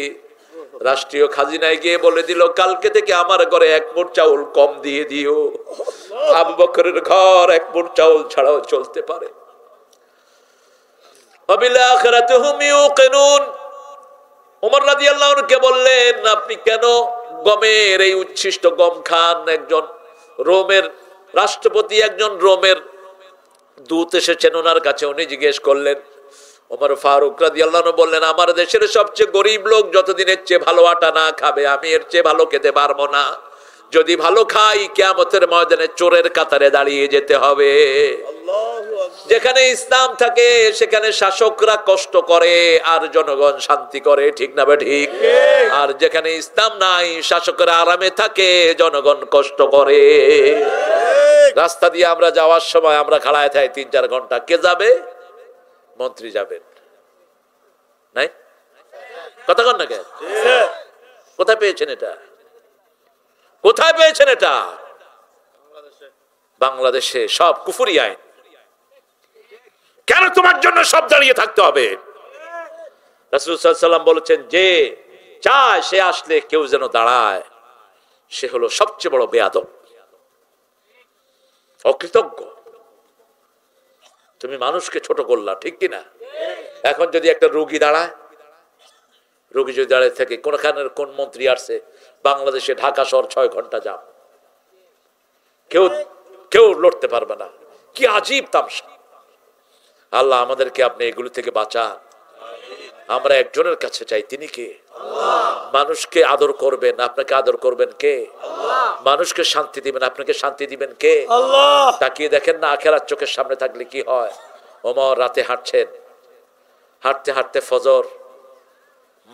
রাষ্ট্রীয় খাজিনায় গিয়ে বলে দিল কালকে থেকে আমার ঘরে এক মুঠ চাউল কম দিয়ে দিও। আবু বকরের ঘর এক মুঠ চাউল ছাড়াও চলতে পারে। ওমর রাদিয়াল্লাহু আনহু কে বললেন আপনি কেন গমের এই উচ্ছিষ্ট গম খান? একজন রোমের রাষ্ট্রপতি, একজন রোমের দূত এসেছেন ওনার কাছে, উনি জিজ্ঞেস করলেন। ওমর ফারুক রাদিয়াল্লাহু আনহু বললেন আমার দেশের সবচেয়ে গরিব লোক যতদিনের চেয়ে ভালো আটা না খাবে আমি এর চেয়ে ভালো খেতে পারবো না। যদি ভালো খাই কিয়ামতের ময়দানে চোরের কাতারে দাঁড়িয়ে যেতে হবে। যেখানে ইসলাম থাকে সেখানে শাসকরা কষ্ট করে আর জনগণ শান্তি করে, ঠিক না বে ঠিক? আর যেখানে ইসলাম নাই শাসকরা আরামে থাকে, জনগণ কষ্ট করে। রাস্তা দিয়ে আমরা যাওয়ার সময় আমরা খাড়ায় থাকি 3-4 ঘন্টা। কে যাবে? মন্ত্রী যাবেন নাই? কথা কন না কেন? কোথায় পেয়েছেন এটা? কোথায় পেয়েছেন এটা? বাংলাদেশে সব কুফরি আইন। কেন তোমার জন্য সব দাঁড়িয়ে থাকতে হবে? রাসূল সাল্লাল্লাহু আলাইহি ওয়াসাল্লাম বলেছেন যে চায় সে আসলে কেউ যেন দাঁড়ায়, সে হলো সবচেয়ে বড় বেয়াদব, অকৃতজ্ঞ। তুমি মানুষকে ছোট করলা, ঠিক কিনা? এখন যদি একটা রোগী দাঁড়ায়, রোগী যদি দাঁড়িয়ে থাকে, কোনখানের কোন মন্ত্রী আসছে বাংলাদেশে, ঢাকা শহর 6 ঘন্টা যাম, কেউ লড়তে পারবে না। কি আজীব তামসা! আল্লাহ আমাদেরকে আপনি এগুলো থেকে বাঁচান। আমরা একজনের কাছে চাই, তিনি কে? মানুষকে আদর করবেন, আপনাকে আদর করবেন কে? মানুষকে শান্তি দিবেন, আপনাকে শান্তি দিবেন কে? তাকিয়ে দেখেন না আখিরাত চোখের সামনে থাকলে কি হয়। ওমর রাতে হাঁটছেন, হাঁটতে হাঁটতে ফজর,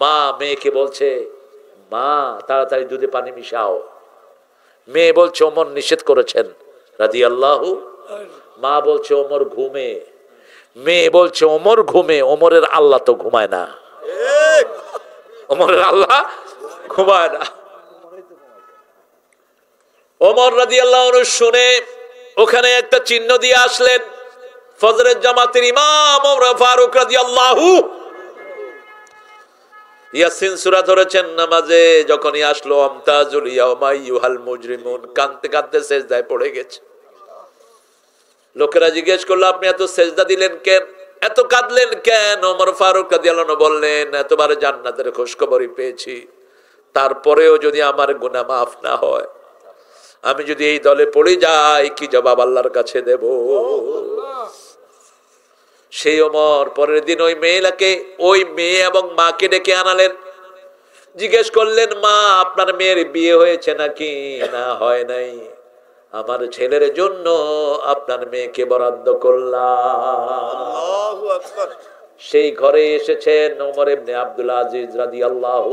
মা মেয়েকে বলছে মা তাড়াতাড়ি দুধে পানি মিশাও। মেয়ে বলছে ওমর নিষেধ করেছেন রাদিয়াল্লাহু। মা বলছে ওমর ঘুমে। মেয়ে বলছে ওমর ঘুমে, ওমরের আল্লাহ তো ঘুমায় না, ওমরের আল্লাহ ঘুমায় না। ওমর রাদিয়াল্লাহু আনহু শুনে ওখানে একটা চিহ্ন দিয়ে আসলেন। ফজরের জামাতের ইমাম ওমর ফারুক রাদিয়াল্লাহু ইয়াসিন সূরা ধরেছেন নামাজে। যখনই আসলো আমতাজুল ইয়াউমা আইয়ুহাল মুজরিমুন, কাঁদতে কাঁদতে সেজদায় পড়ে গেছে। লোকেরা জিজ্ঞেস করলো আপনি এত সেজদা দিলেন কেন, এত কাঁদলেন কেন? ওমর ফারুক রাদিয়াল্লাহু আনহু বললেন এতবার জান্নাতের খোঁজখবরই পেয়েছি, তারপরেও যদি আমার গুনাহ মাফ না হয়, আমি যদি এই দলে পড়ে যাই, কি জবাব আল্লাহর কাছে দেব? সেই ওমর পরের দিন ওই মেয়ে এবং মাকে ডেকে আনালেন। জিজ্ঞেস করলেন মা আপনার মেয়ের বিয়ে হয়েছে নাকি? না হয় নাই, আমার ছেলের জন্য আপনার মেয়েকে বরাদ্দ করলাম। সেই ঘরে এসেছেন ওমর ইবনে আব্দুল আজিজ রাদিয়াল্লাহু,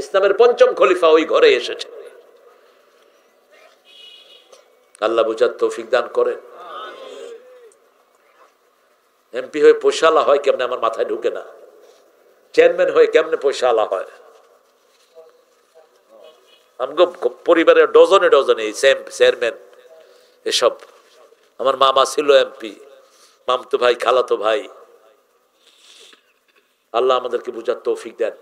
ইসলামের 5ম খলিফা ওই ঘরে এসেছেন। আল্লাহ বুঝার তৌফিক দান করেন। এমপি হয়ে পয়সালা হয় কেমনে আমার মাথায় ঢুকে না। চেয়ারম্যান হয়ে কেমনে পয়সালা হয়? আমগো পরিবারের ডজনে ডজনে চেয়ারম্যান এসব। আমার মামা ছিল এমপি, মামতো ভাই, খালাতো ভাই। আল্লাহ আমাদেরকে বুঝার তৌফিক দেন।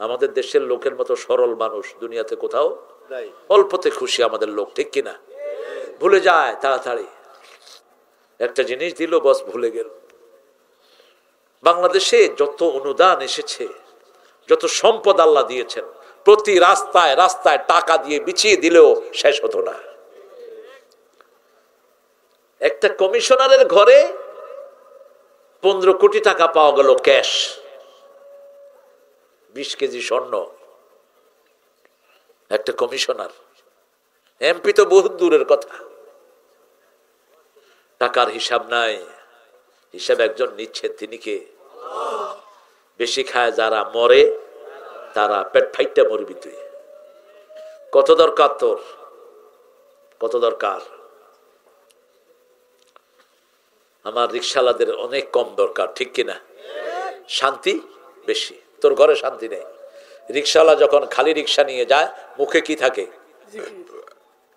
আমাদের দেশের লোকের মতো সরল মানুষ দুনিয়াতে কোথাও নাই। অল্পতে খুশি আমাদের লোক, ঠিক কিনা? ভুলে যায় তাড়াতাড়ি। একটা জিনিস দিল বস ভুলে গেল। বাংলাদেশে যত অনুদান এসেছে, যত সম্পদ আল্লাহ দিয়েছেন, প্রতি রাস্তায় রাস্তায় টাকা দিয়ে বিছিয়ে দিলেও শেষ হতো না। একটা কমিশনারের ঘরে 15 কোটি টাকা পাওয়া গেল ক্যাশ, 20 কেজি স্বর্ণ। একটা কমিশনার, এমপি তো বহু দূরের কথা। টাকার হিসাব নাই, হিসাব একজন নিচ্ছে, তিনি কে? বেশি খায় যারা মরে তারা, পেট ফাইটটা মরবি তুই। কত দরকার তোর, কত দরকার? আমার রিকশাওয়ালাদের অনেক কম দরকার, ঠিক কিনা? শান্তি বেশি, তোর ঘরে শান্তি নেই। রিকশাওয়ালা যখন খালি রিকশা নিয়ে যায়, মুখে কি থাকে?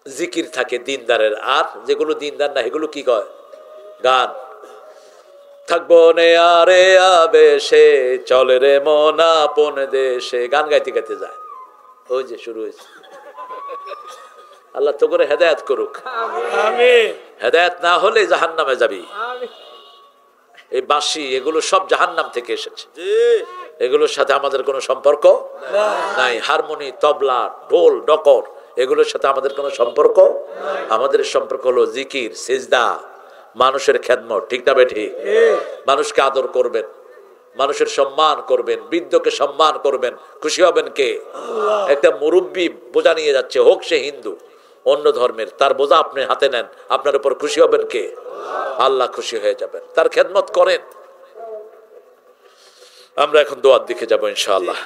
জিকির থাকে দিনদারের। আর যেগুলো দিনদার না, এগুলো কি কয়? গান। থাকবো নে আরে আবেশে, চলে রে মন আপন দেশে, গান গাইতে গাইতে যায়। ওই যে শুরু হয়েছে। আল্লাহ তো করে হেদায়েত করুক। আমিন। হেদায়েত না হলে জাহান্নামে যাবি। এই বাঁশি এগুলো সব জাহান্নাম থেকে এসেছে, এগুলোর সাথে আমাদের কোনো সম্পর্ক নাই। হারমোনি, তবলা, ঢোল, ডকর, এগুলোর সাথে আমাদের কোনো সম্পর্ক। আমাদের সম্পর্ক হলো জিকির, সিজদা, মানুষের খেদমত, ঠিক না বেঠিক? মানুষকে আদর করবেন, মানুষের সম্মান করবেন, বৃদ্ধকে সম্মান করবেন। খুশি হবেন কে? একটা মুরব্বী বোঝা নিয়ে যাচ্ছে, হোক সে হিন্দু, অন্য ধর্মের, তার বোঝা আপনি হাতে নেন, আপনার উপর খুশি হবেন কে? আল্লাহ খুশি হয়ে যাবেন। তার খেদমত করেন। আমরা এখন দোয়ার দিকে যাবো ইনশাআল্লাহ।